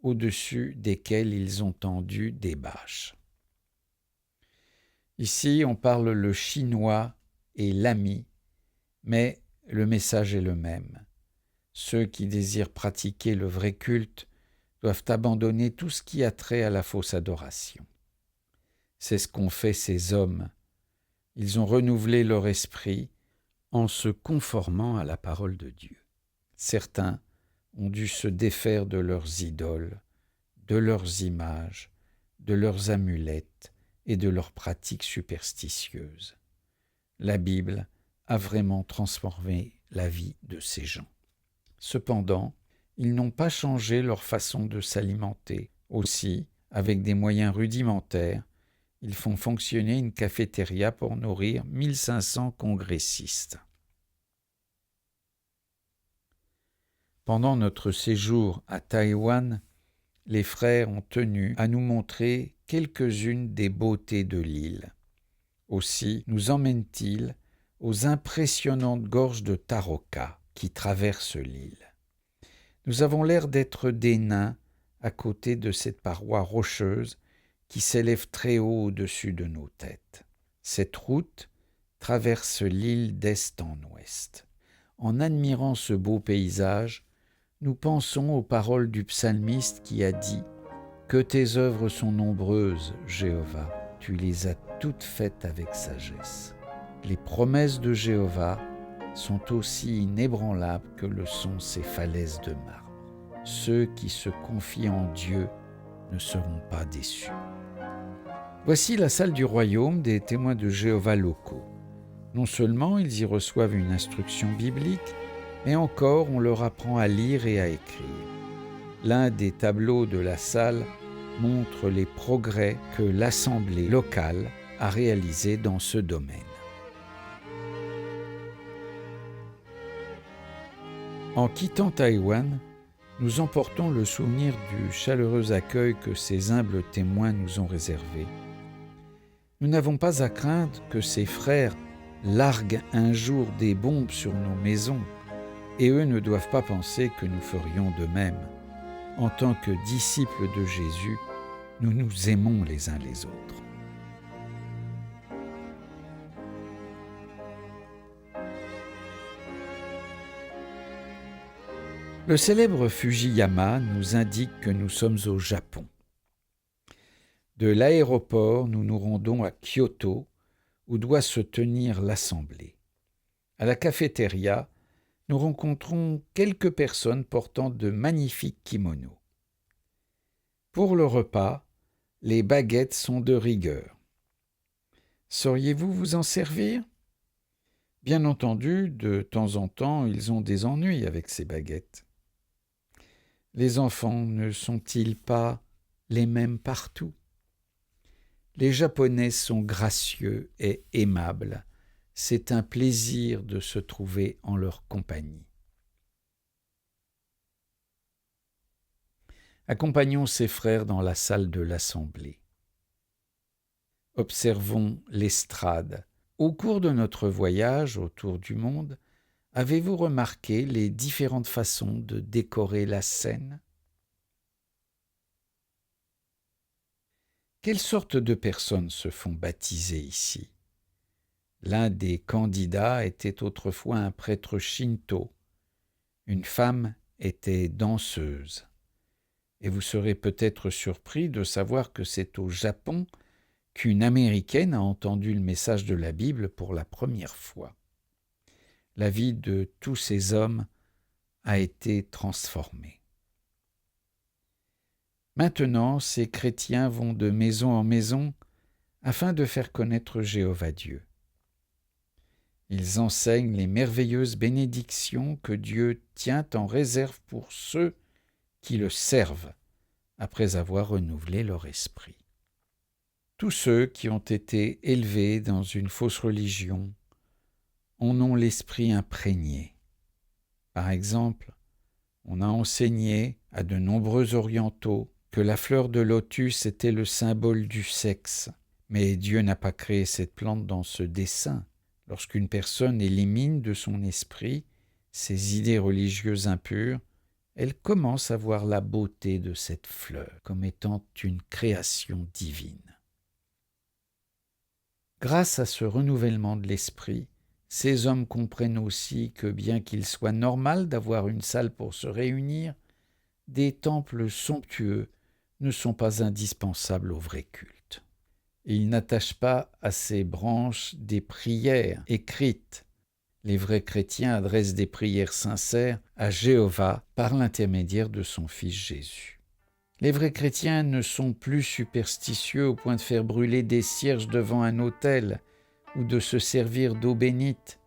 au-dessus desquels ils ont tendu des bâches. Ici, on parle le chinois et l'ami, mais le message est le même. Ceux qui désirent pratiquer le vrai culte doivent abandonner tout ce qui a trait à la fausse adoration. C'est ce qu'ont fait ces hommes. Ils ont renouvelé leur esprit en se conformant à la parole de Dieu. Certains ont dû se défaire de leurs idoles, de leurs images, de leurs amulettes et de leurs pratiques superstitieuses. La Bible a vraiment transformé la vie de ces gens. Cependant, ils n'ont pas changé leur façon de s'alimenter. Aussi, avec des moyens rudimentaires, ils font fonctionner une cafétéria pour nourrir 1500 congressistes. Pendant notre séjour à Taïwan, les frères ont tenu à nous montrer quelques-unes des beautés de l'île. Aussi nous emmènent-ils aux impressionnantes gorges de Tarokha qui traversent l'île. Nous avons l'air d'être des nains à côté de cette paroi rocheuse qui s'élève très haut au-dessus de nos têtes. Cette route traverse l'île d'est en ouest. En admirant ce beau paysage, nous pensons aux paroles du psalmiste qui a dit « Que tes œuvres sont nombreuses, Jéhovah, tu les as toutes faites avec sagesse. » Les promesses de Jéhovah sont aussi inébranlables que le sont ces falaises de marbre. Ceux qui se confient en Dieu ne seront pas déçus. Voici la salle du royaume des témoins de Jéhovah locaux. Non seulement ils y reçoivent une instruction biblique, mais encore on leur apprend à lire et à écrire. L'un des tableaux de la salle montre les progrès que l'assemblée locale a réalisés dans ce domaine. En quittant Taïwan, nous emportons le souvenir du chaleureux accueil que ces humbles témoins nous ont réservé. Nous n'avons pas à craindre que ces frères larguent un jour des bombes sur nos maisons, et eux ne doivent pas penser que nous ferions de même. En tant que disciples de Jésus, nous nous aimons les uns les autres. Le célèbre Fujiyama nous indique que nous sommes au Japon. De l'aéroport, nous nous rendons à Kyoto, où doit se tenir l'assemblée. À la cafétéria, nous rencontrons quelques personnes portant de magnifiques kimonos. Pour le repas, les baguettes sont de rigueur. Sauriez-vous vous en servir ? Bien entendu, de temps en temps, ils ont des ennuis avec ces baguettes. Les enfants ne sont-ils pas les mêmes partout ? Les Japonais sont gracieux et aimables. C'est un plaisir de se trouver en leur compagnie. Accompagnons ces frères dans la salle de l'assemblée. Observons l'estrade. Au cours de notre voyage autour du monde, avez-vous remarqué les différentes façons de décorer la scène ? Quelle sorte de personnes se font baptiser ici ? L'un des candidats était autrefois un prêtre shinto. Une femme était danseuse. Et vous serez peut-être surpris de savoir que c'est au Japon qu'une Américaine a entendu le message de la Bible pour la première fois. La vie de tous ces hommes a été transformée. Maintenant, ces chrétiens vont de maison en maison afin de faire connaître Jéhovah Dieu. Ils enseignent les merveilleuses bénédictions que Dieu tient en réserve pour ceux qui le servent après avoir renouvelé leur esprit. Tous ceux qui ont été élevés dans une fausse religion en ont l'esprit imprégné. Par exemple, on a enseigné à de nombreux orientaux que la fleur de lotus était le symbole du sexe. Mais Dieu n'a pas créé cette plante dans ce dessein. Lorsqu'une personne élimine de son esprit ses idées religieuses impures, elle commence à voir la beauté de cette fleur comme étant une création divine. Grâce à ce renouvellement de l'esprit, ces hommes comprennent aussi que bien qu'il soit normal d'avoir une salle pour se réunir, des temples somptueux ne sont pas indispensables au vrai culte. Ils n'attachent pas à ces branches des prières écrites. Les vrais chrétiens adressent des prières sincères à Jéhovah par l'intermédiaire de son Fils Jésus. Les vrais chrétiens ne sont plus superstitieux au point de faire brûler des cierges devant un autel ou de se servir d'eau bénite.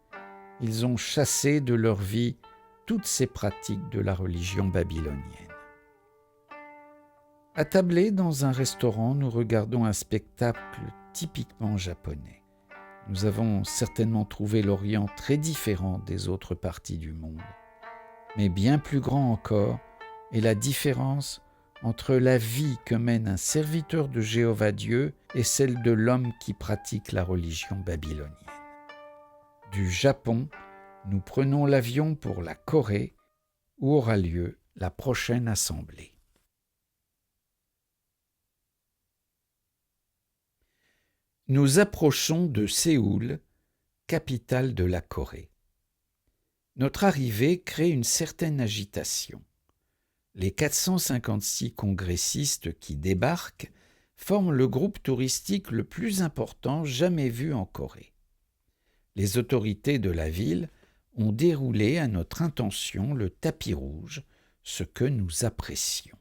Ils ont chassé de leur vie toutes ces pratiques de la religion babylonienne. Attablés dans un restaurant, nous regardons un spectacle typiquement japonais. Nous avons certainement trouvé l'Orient très différent des autres parties du monde. Mais bien plus grand encore est la différence entre la vie que mène un serviteur de Jéhovah Dieu et celle de l'homme qui pratique la religion babylonienne. Du Japon, nous prenons l'avion pour la Corée, où aura lieu la prochaine assemblée. Nous approchons de Séoul, capitale de la Corée. Notre arrivée crée une certaine agitation. Les 456 congressistes qui débarquent forment le groupe touristique le plus important jamais vu en Corée. Les autorités de la ville ont déroulé à notre intention le tapis rouge, ce que nous apprécions.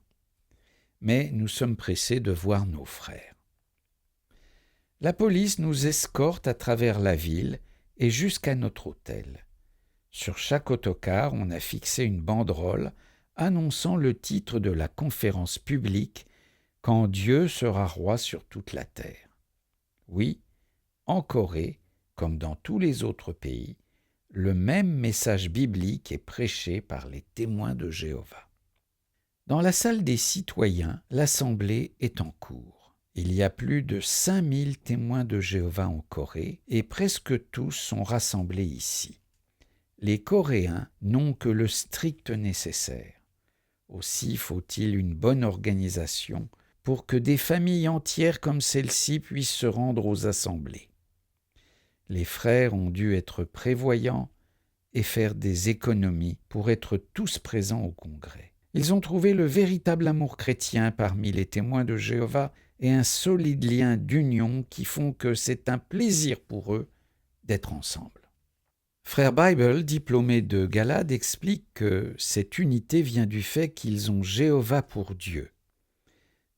Mais nous sommes pressés de voir nos frères. La police nous escorte à travers la ville et jusqu'à notre hôtel. Sur chaque autocar, on a fixé une banderole annonçant le titre de la conférence publique « Quand Dieu sera roi sur toute la terre ». Oui, en Corée, comme dans tous les autres pays, le même message biblique est prêché par les témoins de Jéhovah. Dans la salle des citoyens, l'assemblée est en cours. Il y a plus de 5000 témoins de Jéhovah en Corée et presque tous sont rassemblés ici. Les Coréens n'ont que le strict nécessaire. Aussi faut-il une bonne organisation pour que des familles entières comme celle-ci puissent se rendre aux assemblées. Les frères ont dû être prévoyants et faire des économies pour être tous présents au congrès. Ils ont trouvé le véritable amour chrétien parmi les témoins de Jéhovah et un solide lien d'union qui font que c'est un plaisir pour eux d'être ensemble. Frère Bible, diplômé de Galade, explique que cette unité vient du fait qu'ils ont Jéhovah pour Dieu.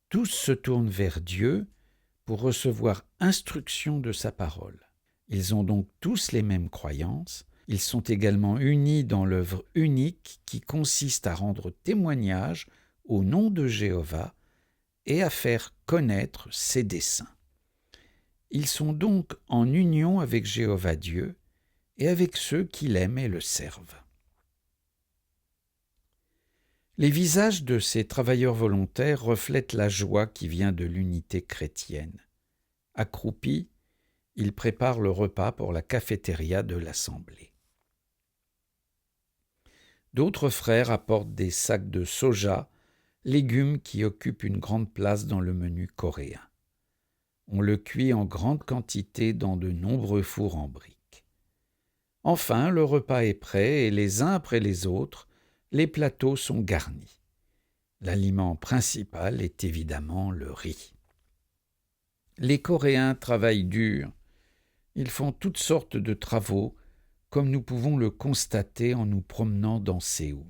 Tous se tournent vers Dieu pour recevoir instruction de sa parole. Ils ont donc tous les mêmes croyances. Ils sont également unis dans l'œuvre unique qui consiste à rendre témoignage au nom de Jéhovah et à faire connaître ses desseins. Ils sont donc en union avec Jéhovah Dieu et avec ceux qui l'aiment et le servent. Les visages de ces travailleurs volontaires reflètent la joie qui vient de l'unité chrétienne. Accroupis, ils préparent le repas pour la cafétéria de l'Assemblée. D'autres frères apportent des sacs de soja, légumes qui occupent une grande place dans le menu coréen. On le cuit en grande quantité dans de nombreux fours en briques. Enfin, le repas est prêt et les uns après les autres, les plateaux sont garnis. L'aliment principal est évidemment le riz. Les Coréens travaillent dur. Ils font toutes sortes de travaux, comme nous pouvons le constater en nous promenant dans Séoul.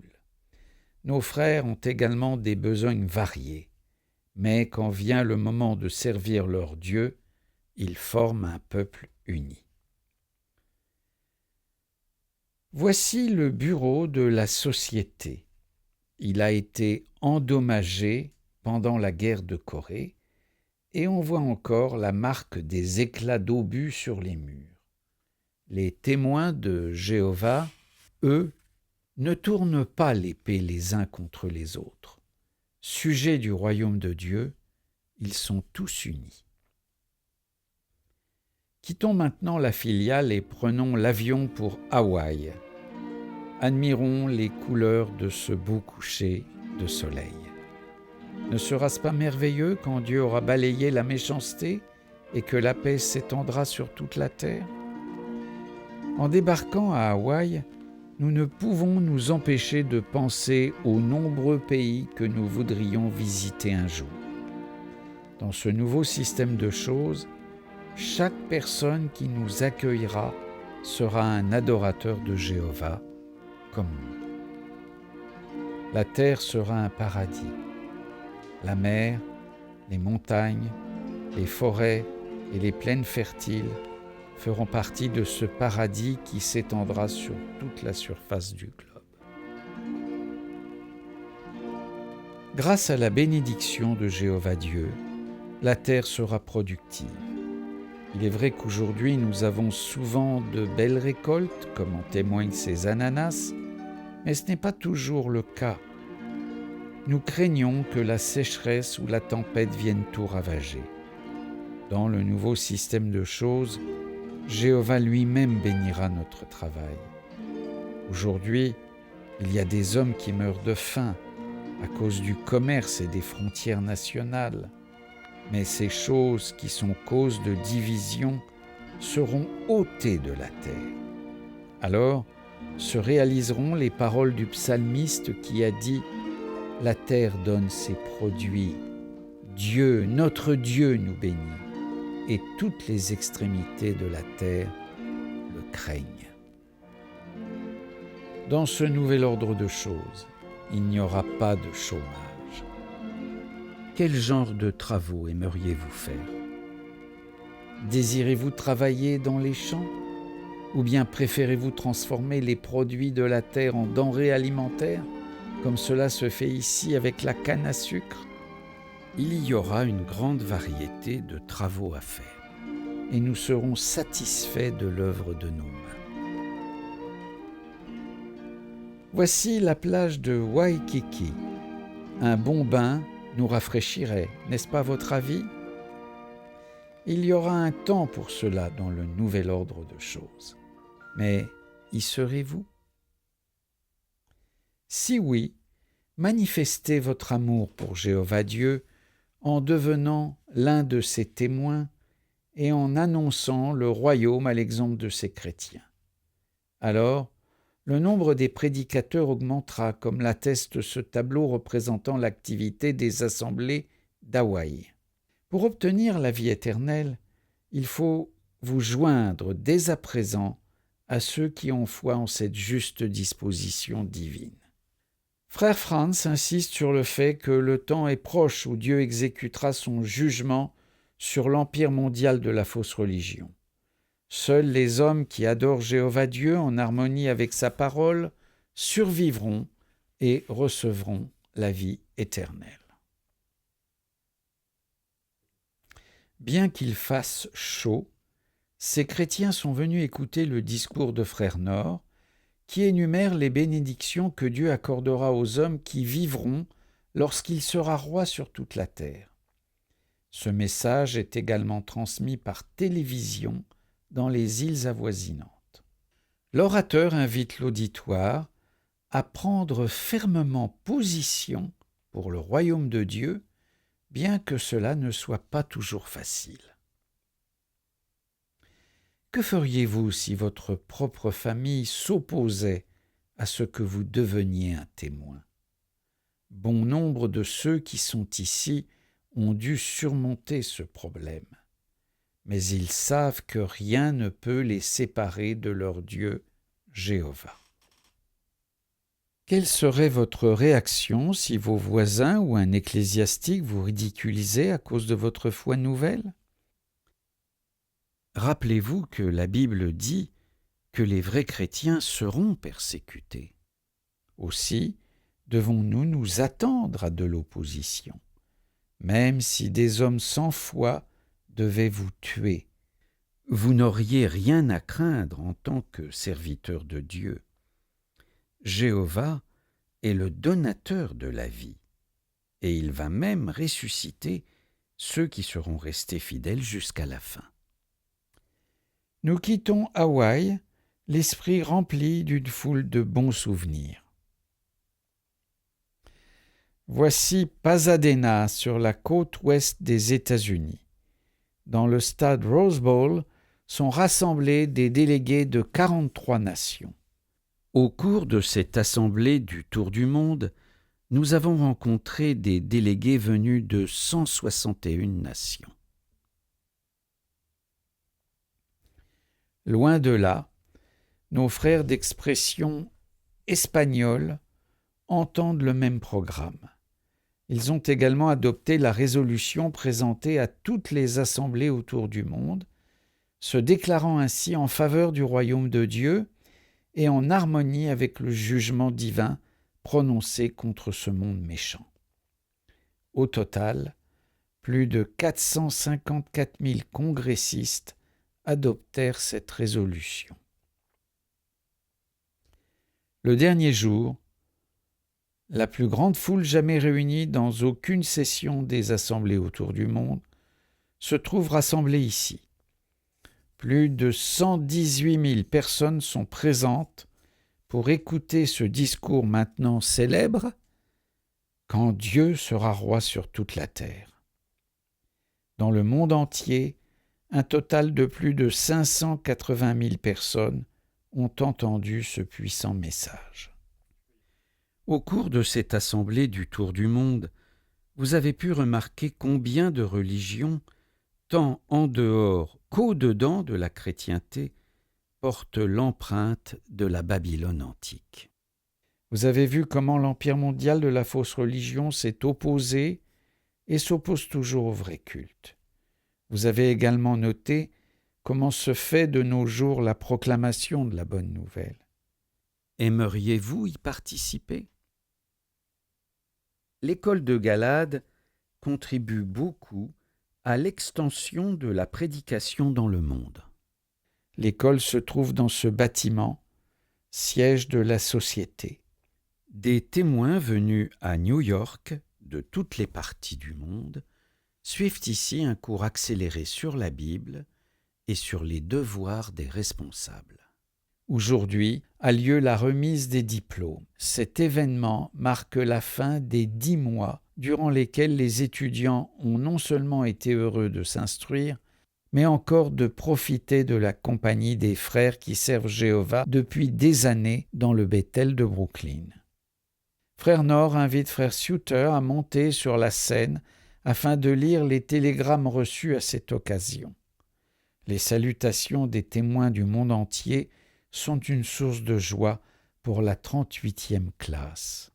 Nos frères ont également des besognes variées, mais quand vient le moment de servir leur Dieu, ils forment un peuple uni. Voici le bureau de la société. Il a été endommagé pendant la guerre de Corée et on voit encore la marque des éclats d'obus sur les murs. Les témoins de Jéhovah, eux, ne tournent pas l'épée les uns contre les autres. Sujets du royaume de Dieu, ils sont tous unis. Quittons maintenant la filiale et prenons l'avion pour Hawaï. Admirons les couleurs de ce beau coucher de soleil. Ne sera-ce pas merveilleux quand Dieu aura balayé la méchanceté et que la paix s'étendra sur toute la terre? En débarquant à Hawaï, nous ne pouvons nous empêcher de penser aux nombreux pays que nous voudrions visiter un jour. Dans ce nouveau système de choses, chaque personne qui nous accueillera sera un adorateur de Jéhovah, comme nous. La terre sera un paradis. La mer, les montagnes, les forêts et les plaines fertiles feront partie de ce paradis qui s'étendra sur toute la surface du globe. Grâce à la bénédiction de Jéhovah Dieu, la terre sera productive. Il est vrai qu'aujourd'hui nous avons souvent de belles récoltes, comme en témoignent ces ananas, mais ce n'est pas toujours le cas. Nous craignons que la sécheresse ou la tempête viennent tout ravager. Dans le nouveau système de choses, Jéhovah lui-même bénira notre travail. Aujourd'hui, il y a des hommes qui meurent de faim à cause du commerce et des frontières nationales. Mais ces choses qui sont cause de division seront ôtées de la terre. Alors se réaliseront les paroles du psalmiste qui a dit « La terre donne ses produits, Dieu, notre Dieu nous bénit, et toutes les extrémités de la terre le craignent. » Dans ce nouvel ordre de choses, il n'y aura pas de chômage. Quel genre de travaux aimeriez-vous faire? Désirez-vous travailler dans les champs? Ou bien préférez-vous transformer les produits de la terre en denrées alimentaires, comme cela se fait ici avec la canne à sucre? Il y aura une grande variété de travaux à faire, et nous serons satisfaits de l'œuvre de nos mains. Voici la plage de Waikiki. Un bon bain nous rafraîchirait, n'est-ce pas votre avis? Il y aura un temps pour cela dans le nouvel ordre de choses. Mais y serez-vous? Si oui, manifestez votre amour pour Jéhovah Dieu en devenant l'un de ses témoins et en annonçant le royaume à l'exemple de ses chrétiens. Alors, le nombre des prédicateurs augmentera, comme l'atteste ce tableau représentant l'activité des assemblées d'Hawaï. Pour obtenir la vie éternelle, il faut vous joindre dès à présent à ceux qui ont foi en cette juste disposition divine. Frère Franz insiste sur le fait que le temps est proche où Dieu exécutera son jugement sur l'empire mondial de la fausse religion. Seuls les hommes qui adorent Jéhovah Dieu en harmonie avec sa parole survivront et recevront la vie éternelle. Bien qu'il fasse chaud, ces chrétiens sont venus écouter le discours de Frère Nord, qui énumère les bénédictions que Dieu accordera aux hommes qui vivront lorsqu'il sera roi sur toute la terre. Ce message est également transmis par télévision dans les îles avoisinantes. L'orateur invite l'auditoire à prendre fermement position pour le royaume de Dieu, bien que cela ne soit pas toujours facile. Que feriez-vous si votre propre famille s'opposait à ce que vous deveniez un témoin? Bon nombre de ceux qui sont ici ont dû surmonter ce problème, mais ils savent que rien ne peut les séparer de leur Dieu, Jéhovah. Quelle serait votre réaction si vos voisins ou un ecclésiastique vous ridiculisaient à cause de votre foi nouvelle? Rappelez-vous que la Bible dit que les vrais chrétiens seront persécutés. Aussi, devons-nous nous attendre à de l'opposition, même si des hommes sans foi devaient vous tuer. Vous n'auriez rien à craindre en tant que serviteur de Dieu. Jéhovah est le donateur de la vie, et il va même ressusciter ceux qui seront restés fidèles jusqu'à la fin. Nous quittons Hawaï, l'esprit rempli d'une foule de bons souvenirs. Voici Pasadena sur la côte ouest des États-Unis. Dans le stade Rose Bowl sont rassemblés des délégués de 43 nations. Au cours de cette assemblée du Tour du monde, nous avons rencontré des délégués venus de 161 nations. Loin de là, nos frères d'expression espagnole entendent le même programme. Ils ont également adopté la résolution présentée à toutes les assemblées autour du monde, se déclarant ainsi en faveur du royaume de Dieu et en harmonie avec le jugement divin prononcé contre ce monde méchant. Au total, plus de 454 000 congressistes adoptèrent cette résolution. Le dernier jour, la plus grande foule jamais réunie dans aucune session des assemblées autour du monde se trouve rassemblée ici. Plus de 118 000 personnes sont présentes pour écouter ce discours maintenant célèbre « Quand Dieu sera roi sur toute la terre ». Dans le monde entier, un total de plus de 580 000 personnes ont entendu ce puissant message. Au cours de cette assemblée du Tour du monde, vous avez pu remarquer combien de religions, tant en dehors qu'au-dedans de la chrétienté, portent l'empreinte de la Babylone antique. Vous avez vu comment l'empire mondial de la fausse religion s'est opposé et s'oppose toujours au vrai culte. Vous avez également noté comment se fait de nos jours la proclamation de la bonne nouvelle. Aimeriez-vous y participer ? L'école de Galade contribue beaucoup à l'extension de la prédication dans le monde. L'école se trouve dans ce bâtiment, siège de la société. Des témoins venus à New York, de toutes les parties du monde, suivent ici un cours accéléré sur la Bible et sur les devoirs des responsables. Aujourd'hui a lieu la remise des diplômes. Cet événement marque la fin des 10 mois durant lesquels les étudiants ont non seulement été heureux de s'instruire, mais encore de profiter de la compagnie des frères qui servent Jéhovah depuis des années dans le Bethel de Brooklyn. Frère Nord invite Frère Suter à monter sur la scène afin de lire les télégrammes reçus à cette occasion. Les salutations des témoins du monde entier sont une source de joie pour la 38e classe.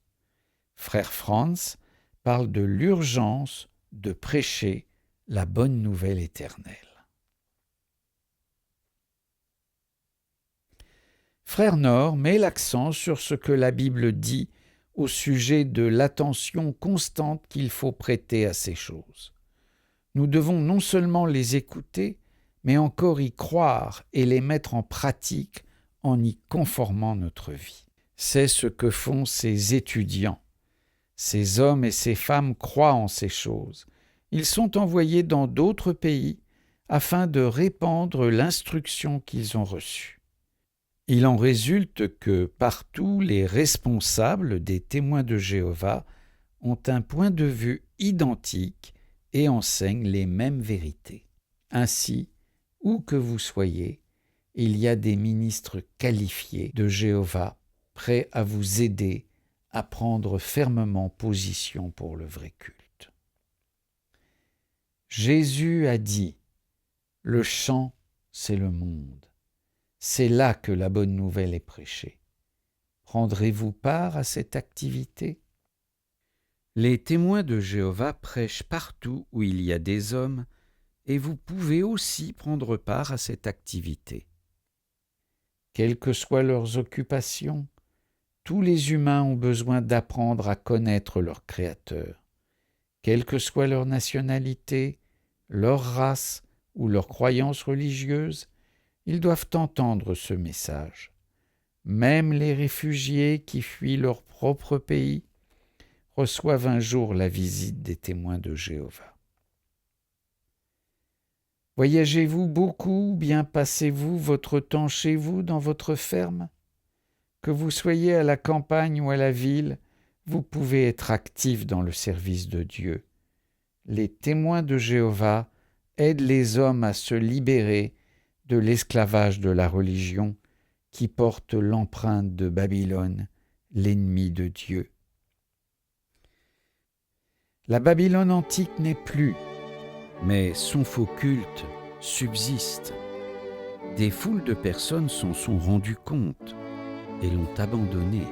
Frère Franz parle de l'urgence de prêcher la bonne nouvelle éternelle. Frère Nord met l'accent sur ce que la Bible dit au sujet de l'attention constante qu'il faut prêter à ces choses. Nous devons non seulement les écouter, mais encore y croire et les mettre en pratique en y conformant notre vie. C'est ce que font ces étudiants. Ces hommes et ces femmes croient en ces choses. Ils sont envoyés dans d'autres pays afin de répandre l'instruction qu'ils ont reçue. Il en résulte que partout les responsables des témoins de Jéhovah ont un point de vue identique et enseignent les mêmes vérités. Ainsi, où que vous soyez, il y a des ministres qualifiés de Jéhovah prêts à vous aider à prendre fermement position pour le vrai culte. Jésus a dit « Le champ, c'est le monde. C'est là que la bonne nouvelle est prêchée. Prendrez-vous part à cette activité ?» Les témoins de Jéhovah prêchent partout où il y a des hommes et vous pouvez aussi prendre part à cette activité. Quelles que soient leurs occupations, tous les humains ont besoin d'apprendre à connaître leur Créateur. Quelle que soit leur nationalité, leur race ou leur croyance religieuse, ils doivent entendre ce message. Même les réfugiés qui fuient leur propre pays reçoivent un jour la visite des témoins de Jéhovah. Voyagez-vous beaucoup ou bien passez-vous votre temps chez vous dans votre ferme ? Que vous soyez à la campagne ou à la ville, vous pouvez être actifs dans le service de Dieu. Les témoins de Jéhovah aident les hommes à se libérer de l'esclavage de la religion qui porte l'empreinte de Babylone, l'ennemi de Dieu. La Babylone antique n'est plus, mais son faux culte subsiste. Des foules de personnes s'en sont rendues compte et l'ont abandonné.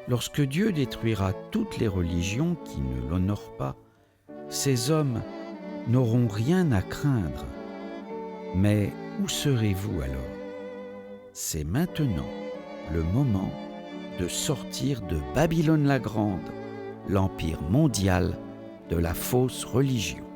Lorsque Dieu détruira toutes les religions qui ne l'honorent pas, ces hommes n'auront rien à craindre. Mais où serez-vous alors ? C'est maintenant le moment de sortir de Babylone la Grande, l'empire mondial de la fausse religion.